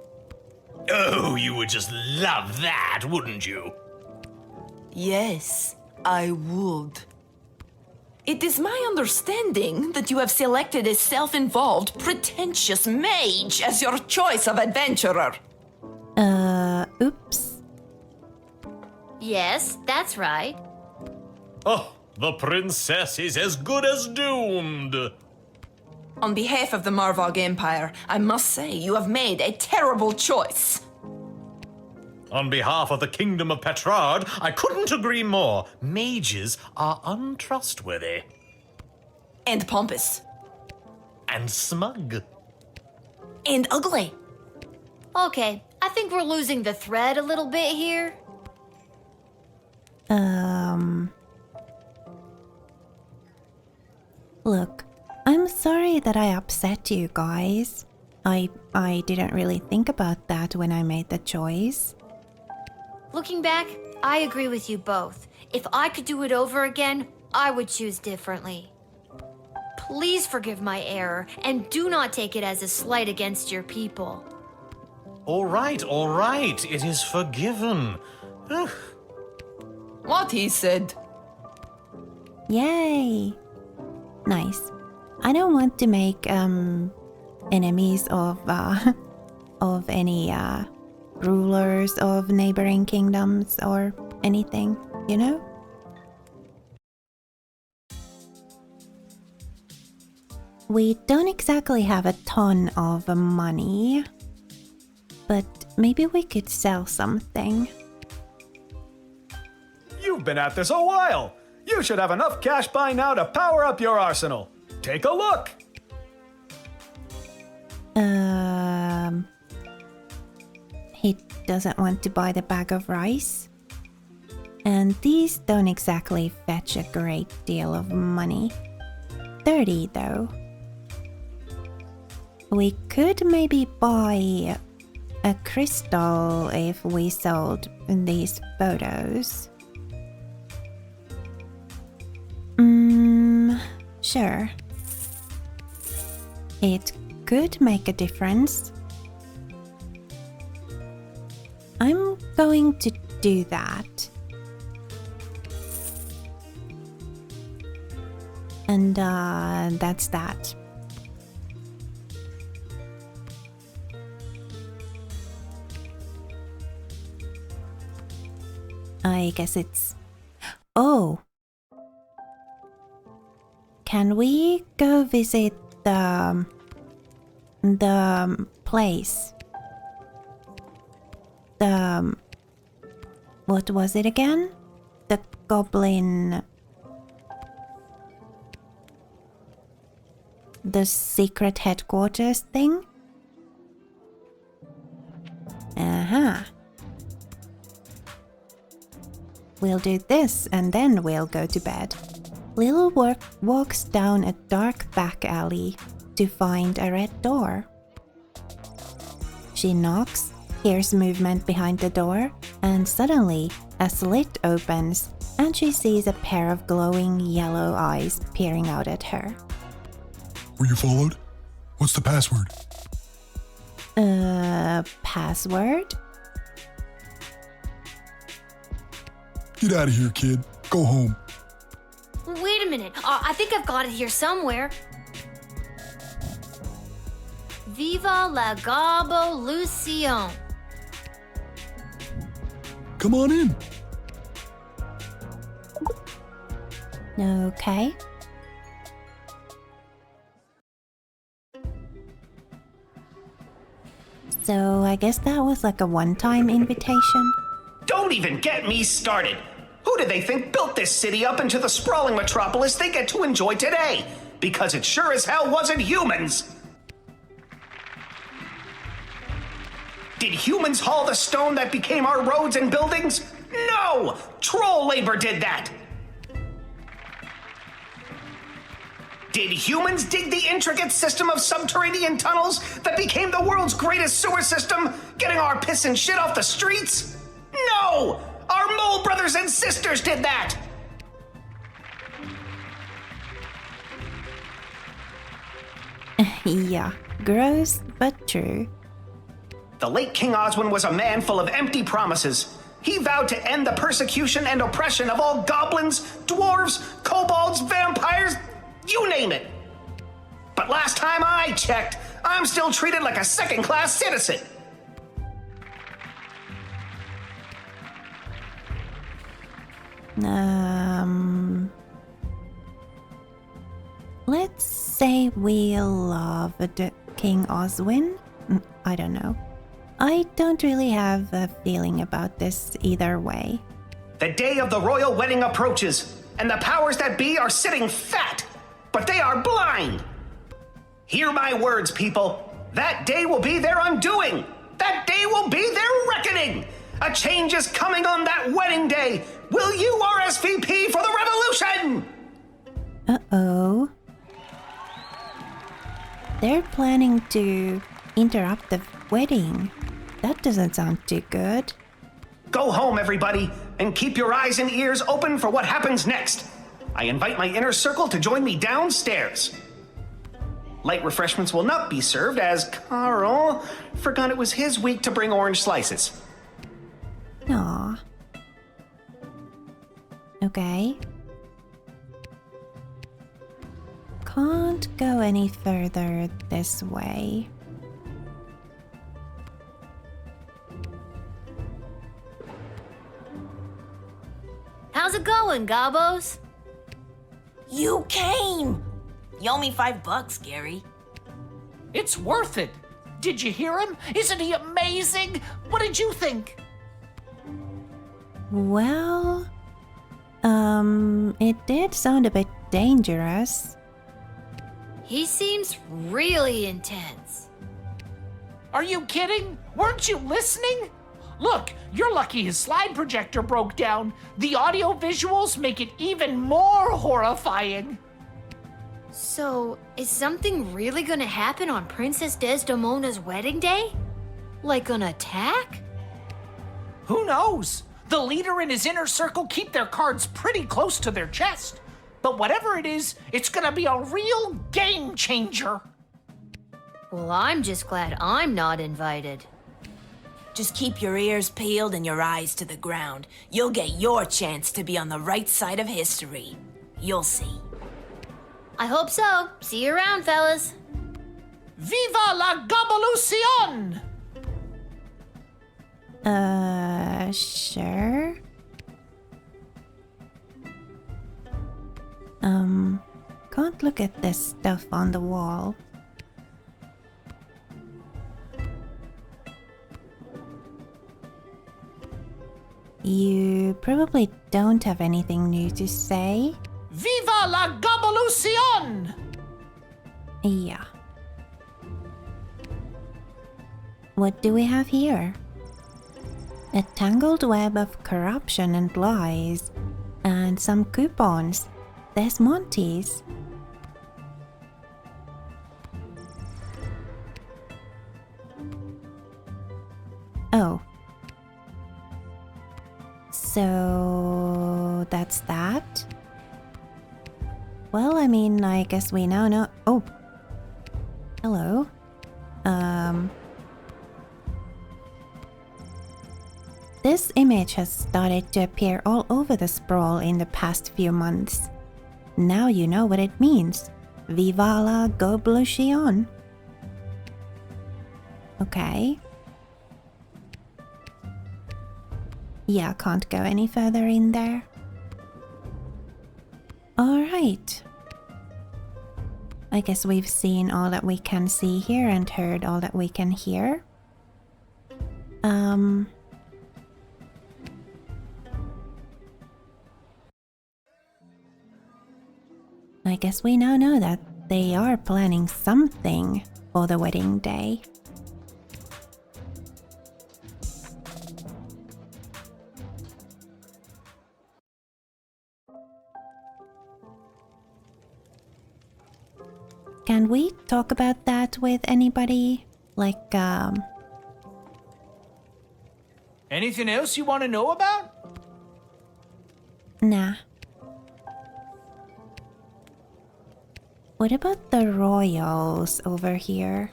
Oh, you would just love that, wouldn't you? Yes, I would. It is my understanding that you have selected a self-involved, pretentious mage as your choice of adventurer. Oops. Yes, that's right. Oh, the princess is as good as doomed. On behalf of the Marvog Empire, I must say you have made a terrible choice. On behalf of the Kingdom of Petrard, I couldn't agree more. Mages are untrustworthy. And pompous. And smug. And ugly. Okay, I think we're losing the thread a little bit here. Look, I'm sorry that I upset you guys. I didn't really think about that when I made the choice. Looking back, I agree with you both. If I could do it over again, I would choose differently. Please forgive my error, and do not take it as a slight against your people. All right, it is forgiven. What he said. Yay! Nice. I don't want to make enemies of any rulers of neighboring kingdoms or anything, you know? We don't exactly have a ton of money, but maybe we could sell something. You've been at this a while. You should have enough cash by now to power up your arsenal. Take a look. He doesn't want to buy the bag of rice. And these don't exactly fetch a great deal of money. 30 though. We could maybe buy a crystal if we sold these photos. Sure. It could make a difference. I'm going to do that. And that's that. I guess it's... Oh! Can we go visit the place? What was it again? The Goblin... The secret headquarters thing? We'll do this and then we'll go to bed. Lil walks down a dark back alley to find a red door. She knocks, hears movement behind the door, and suddenly a slit opens and she sees a pair of glowing yellow eyes peering out at her. Were you followed? What's the password? Password? Get out of here, kid. Go home. Wait a minute. I think I've got it here somewhere. Viva la Gobolution. Come on in. Okay. So I guess that was like a one-time invitation. Don't even get me started. Who do they think built this city up into the sprawling metropolis they get to enjoy today? Because it sure as hell wasn't humans. Did humans haul the stone that became our roads and buildings? No! Troll labor did that! Did humans dig the intricate system of subterranean tunnels that became the world's greatest sewer system, getting our piss and shit off the streets? No! Our mole brothers and sisters did that! Yeah, gross but true. The late King Oswin was a man full of empty promises. He vowed to end the persecution and oppression of all goblins, dwarves, kobolds, vampires, you name it. But last time I checked, I'm still treated like a second-class citizen. Let's say we loved King Oswin. I don't know. I don't really have a feeling about this either way. The day of the royal wedding approaches, and the powers that be are sitting fat, but they are blind. Hear my words, people. That day will be their undoing. That day will be their reckoning. A change is coming on that wedding day. Will you RSVP for the revolution? Uh-oh. They're planning to interrupt the wedding. That doesn't sound too good. Go home, everybody, and keep your eyes and ears open for what happens next. I invite my inner circle to join me downstairs. Light refreshments will not be served as Carl forgot it was his week to bring orange slices. Aw. Okay. Can't go any further this way. How's it going, Gobos? You came! You owe me $5, Gary. It's worth it. Did you hear him? Isn't he amazing? What did you think? Well, it did sound a bit dangerous. He seems really intense. Are you kidding? Weren't you listening? Look, you're lucky his slide projector broke down. The audio visuals make it even more horrifying. So, is something really gonna happen on Princess Desdemona's wedding day? Like an attack? Who knows? The leader and his inner circle keep their cards pretty close to their chest. But whatever it is, it's gonna be a real game changer. Well, I'm just glad I'm not invited. Just keep your ears peeled and your eyes to the ground. You'll get your chance to be on the right side of history. You'll see. I hope so. See you around, fellas. Viva la Gobbolucion! Sure. Can't look at this stuff on the wall. You probably don't have anything new to say. Viva la Gobbolucion! Yeah. What do we have here? A tangled web of corruption and lies, and some coupons. There's Monty's. Oh. So that's that? Well, I mean, I guess we now know. Oh. Hello. This image has started to appear all over the sprawl in the past few months. Now you know what it means. Viva la Goblins. Okay. Yeah, can't go any further in there. Alright. I guess we've seen all that we can see here and heard all that we can hear. I guess we now know that they are planning something for the wedding day. can we talk about that with anybody? Like, Anything else you want to know about? nah. What about the royals over here?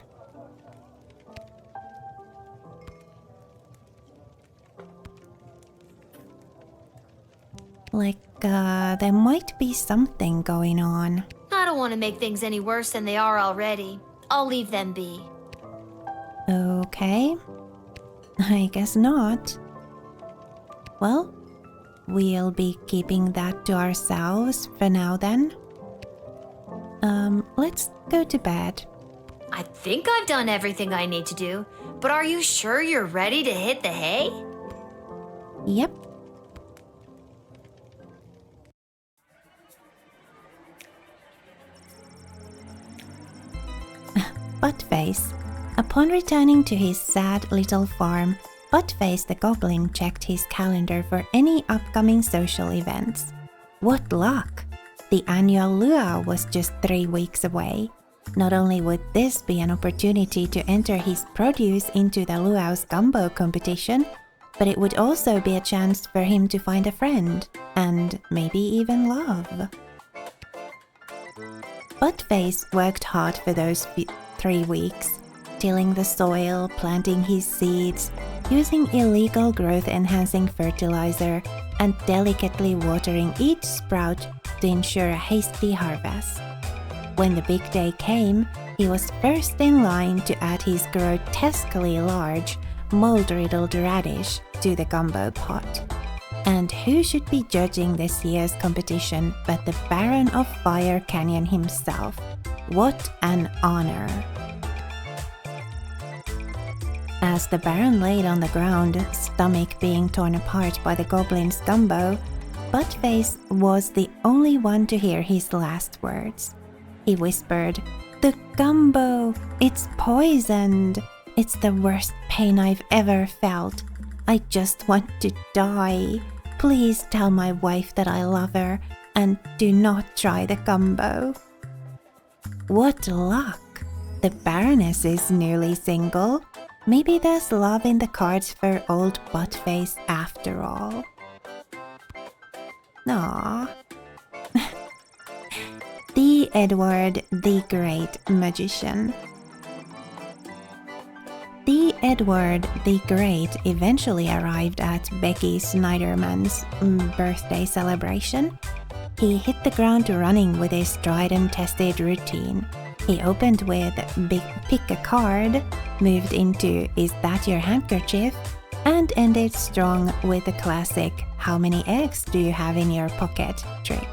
Like, there might be something going on. I don't want to make things any worse than they are already. I'll leave them be. Okay. I guess not. Well, we'll be keeping that to ourselves for now then. Let's go to bed. I think I've done everything I need to do, but are you sure you're ready to hit the hay? Yep. Buttface. Upon returning to his sad little farm, Buttface the Goblin checked his calendar for any upcoming social events. What luck! The annual luau was just 3 weeks away. Not only would this be an opportunity to enter his produce into the luau's gumbo competition, but it would also be a chance for him to find a friend, and maybe even love. Buttface worked hard for those 3 weeks, tilling the soil, planting his seeds, using illegal growth-enhancing fertilizer, and delicately watering each sprout to ensure a hasty harvest. When the big day came, he was first in line to add his grotesquely large, mold-riddled radish to the gumbo pot. And who should be judging this year's competition but the Baron of Fire Canyon himself? What an honor! As the Baron laid on the ground, stomach being torn apart by the Goblin's gumbo, Buttface was the only one to hear his last words. He whispered, "The gumbo! It's poisoned! It's the worst pain I've ever felt. I just want to die. Please tell my wife that I love her, and do not try the gumbo." What luck! The Baroness is newly single. Maybe there's love in the cards for old Buttface after all. Aww. The Edward the Great Magician. The Edward the Great eventually arrived at Becky Schneiderman's birthday celebration. He hit the ground running with his tried and tested routine. He opened with pick a card, moved into is that your handkerchief, and ended strong with the classic how many eggs do you have in your pocket trick.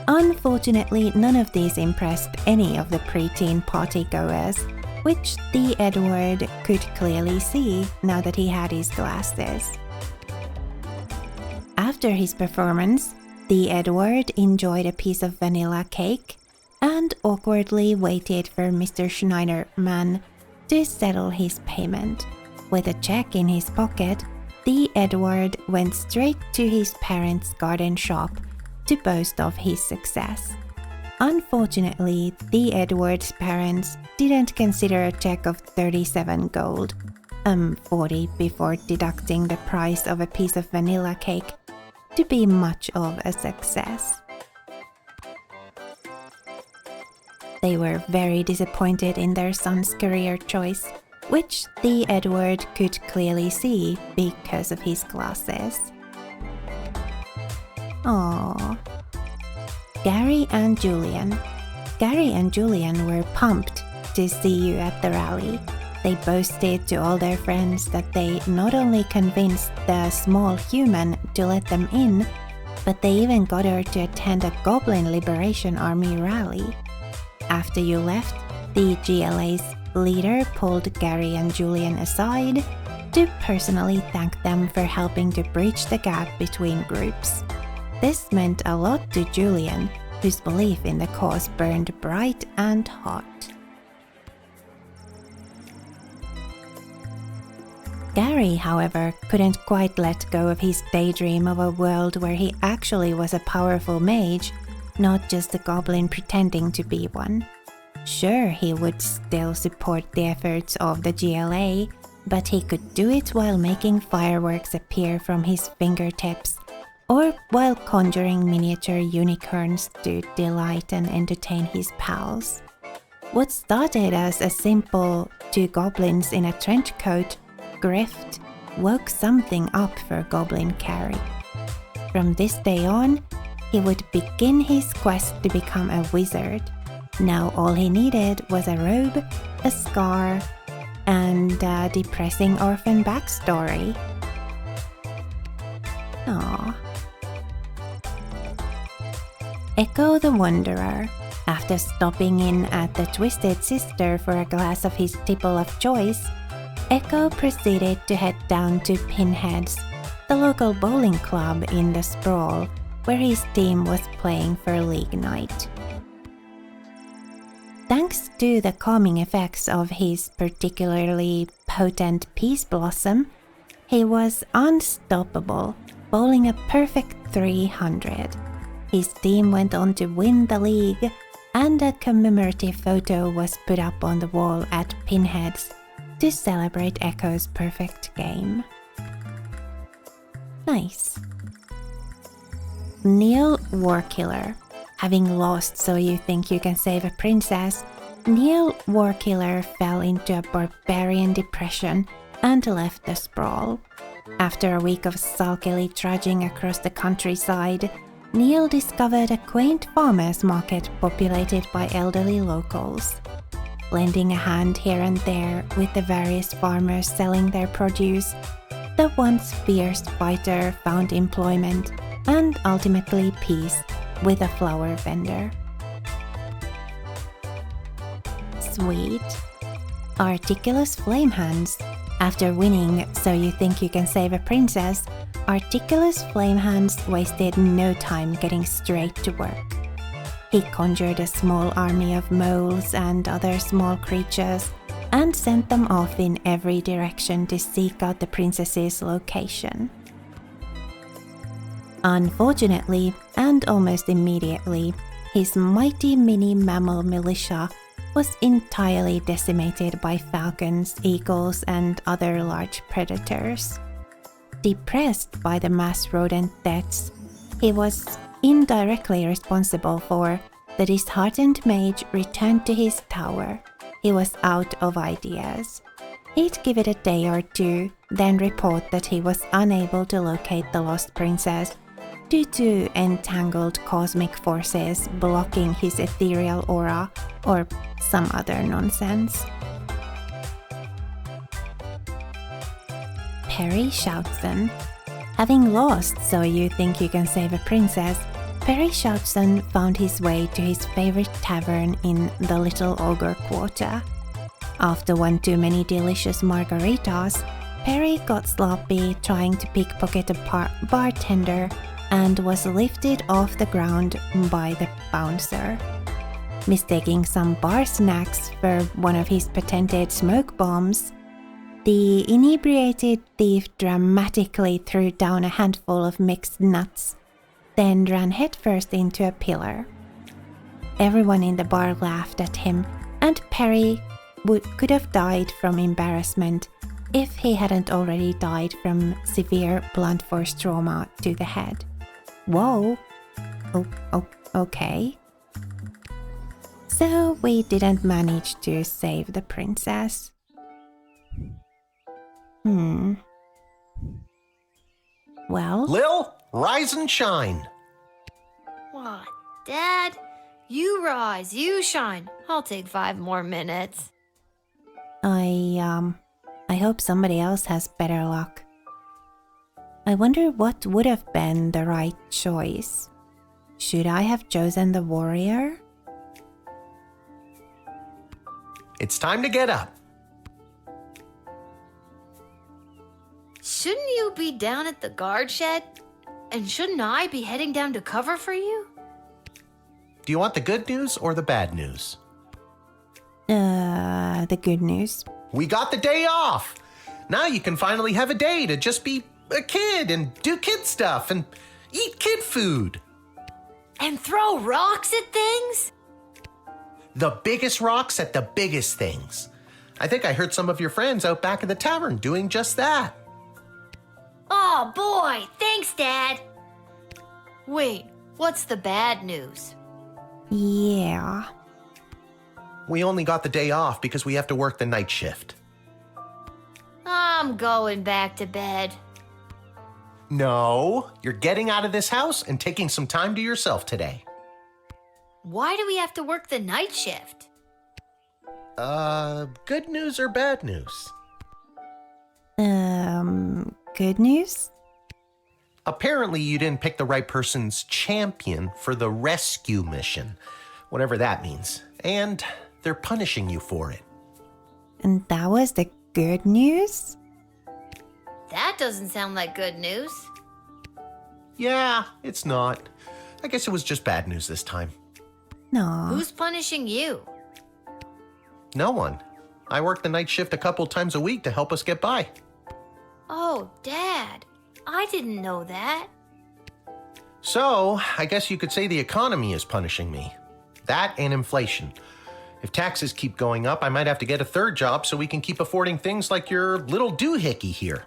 Unfortunately, none of these impressed any of the preteen partygoers, which the Edward could clearly see now that he had his glasses. After his performance, the Edward enjoyed a piece of vanilla cake and awkwardly waited for Mr. Schneiderman to settle his payment. With a check in his pocket, the Edward went straight to his parents' garden shop to boast of his success. Unfortunately, the Edward's parents didn't consider a check of 37 gold, 40 before deducting the price of a piece of vanilla cake, to be much of a success. They were very disappointed in their son's career choice, which the Edward could clearly see because of his glasses. Aww. Gary and Julian. Gary and Julian were pumped to see you at the rally. They boasted to all their friends that they not only convinced the small human to let them in, but they even got her to attend a Goblin Liberation Army rally. After you left, the GLA's leader pulled Gary and Julian aside to personally thank them for helping to bridge the gap between groups. This meant a lot to Julian, whose belief in the cause burned bright and hot. Gary, however, couldn't quite let go of his daydream of a world where he actually was a powerful mage not just a goblin pretending to be one. Sure, he would still support the efforts of the GLA, but he could do it while making fireworks appear from his fingertips, or while conjuring miniature unicorns to delight and entertain his pals. What started as a simple 2 goblins in a trench coat grift woke something up for Goblin Carrie. From this day on, he would begin his quest to become a wizard. Now all he needed was a robe, a scar, and a depressing orphan backstory. Aww. Echo the Wanderer. After stopping in at the Twisted Sister for a glass of his tipple of choice, Echo proceeded to head down to Pinhead's, the local bowling club in the Sprawl, where his team was playing for league night. Thanks to the calming effects of his particularly potent Peace Blossom, he was unstoppable, bowling a perfect 300. His team went on to win the league, and a commemorative photo was put up on the wall at Pinhead's to celebrate Echo's perfect game. Nice. Neil Warkiller. Having lost So You Think You Can Save a Princess, Neil Warkiller fell into a barbarian depression and left the Sprawl. After a week of sulkily trudging across the countryside, Neil discovered a quaint farmers' market populated by elderly locals. Lending a hand here and there with the various farmers selling their produce, the once fierce fighter found employment and ultimately peace with a flower vendor. Sweet. Articulous Flamehands. After winning So You Think You Can Save a Princess, Articulous Flamehands wasted no time getting straight to work. He conjured a small army of moles and other small creatures and sent them off in every direction to seek out the princess's location. Unfortunately, and almost immediately, his mighty mini mammal militia was entirely decimated by falcons, eagles, and other large predators. Depressed by the mass rodent deaths he was indirectly responsible for, the disheartened mage returned to his tower. He was out of ideas. He'd give it a day or two, then report that he was unable to locate the lost princess due to entangled cosmic forces blocking his ethereal aura or some other nonsense. Perry Shoutson. Having lost So You Think You Can Save a Princess, Perry Shoutson found his way to his favorite tavern in the Little Ogre Quarter. After one too many delicious margaritas, Perry got sloppy trying to pickpocket a bartender and was lifted off the ground by the bouncer. Mistaking some bar snacks for one of his patented smoke bombs, the inebriated thief dramatically threw down a handful of mixed nuts, then ran headfirst into a pillar. Everyone in the bar laughed at him, and Perry could have died from embarrassment if he hadn't already died from severe blunt force trauma to the head. Whoa. Okay. So we didn't manage to save the princess. Well? Lil, rise and shine. What, Dad? You rise, you shine. I'll take 5 more minutes. I hope somebody else has better luck. I wonder what would have been the right choice. Should I have chosen the warrior? It's time to get up. Shouldn't you be down at the guard shed? And shouldn't I be heading down to cover for you? Do you want the good news or the bad news? The good news. We got the day off! Now you can finally have a day to just be a kid and do kid stuff and eat kid food. And throw rocks at things? The biggest rocks at the biggest things. I think I heard some of your friends out back at the tavern doing just that. Oh boy, thanks, Dad. Wait, what's the bad news? Yeah. We only got the day off because we have to work the night shift. I'm going back to bed. No, you're getting out of this house and taking some time to yourself today. Why do we have to work the night shift? Good news or bad news? Good news? Apparently you didn't pick the right person's champion for the rescue mission, whatever that means, and they're punishing you for it. And that was the good news? That doesn't sound like good news. Yeah, it's not. I guess it was just bad news this time. No. Who's punishing you? No one. I work the night shift a couple times a week to help us get by. Oh, Dad. I didn't know that. So, I guess you could say the economy is punishing me. That and inflation. If taxes keep going up, I might have to get a third job so we can keep affording things like your little doohickey here.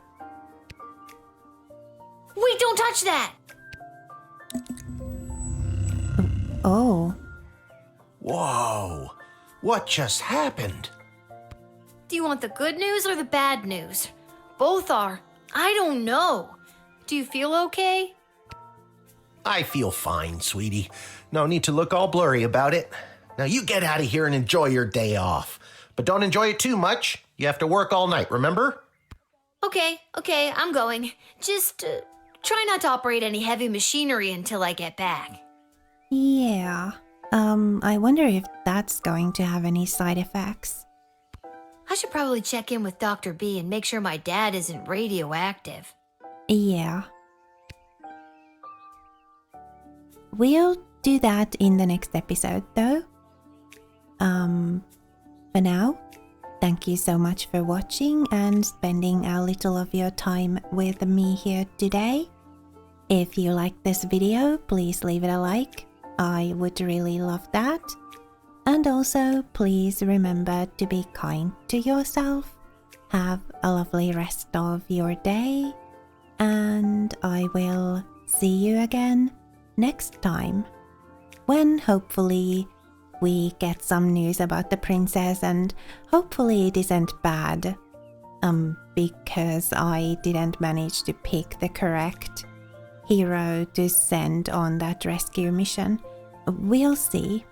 Wait, don't touch that! Oh. Whoa. What just happened? Do you want the good news or the bad news? Both are. I don't know. Do you feel okay? I feel fine, sweetie. No need to look all blurry about it. Now you get out of here and enjoy your day off. But don't enjoy it too much. You have to work all night, remember? Okay, I'm going. Just try not to operate any heavy machinery until I get back. Yeah. I wonder if that's going to have any side effects. I should probably check in with Dr. B and make sure my dad isn't radioactive. Yeah. We'll do that in the next episode, though. For now, thank you so much for watching and spending a little of your time with me here today. If you like this video, please leave it a like. I would really love that. And also, please remember to be kind to yourself. Have a lovely rest of your day. And I will see you again next time, when hopefully we get some news about the princess, and hopefully it isn't bad, because I didn't manage to pick the correct hero to send on that rescue mission. We'll see.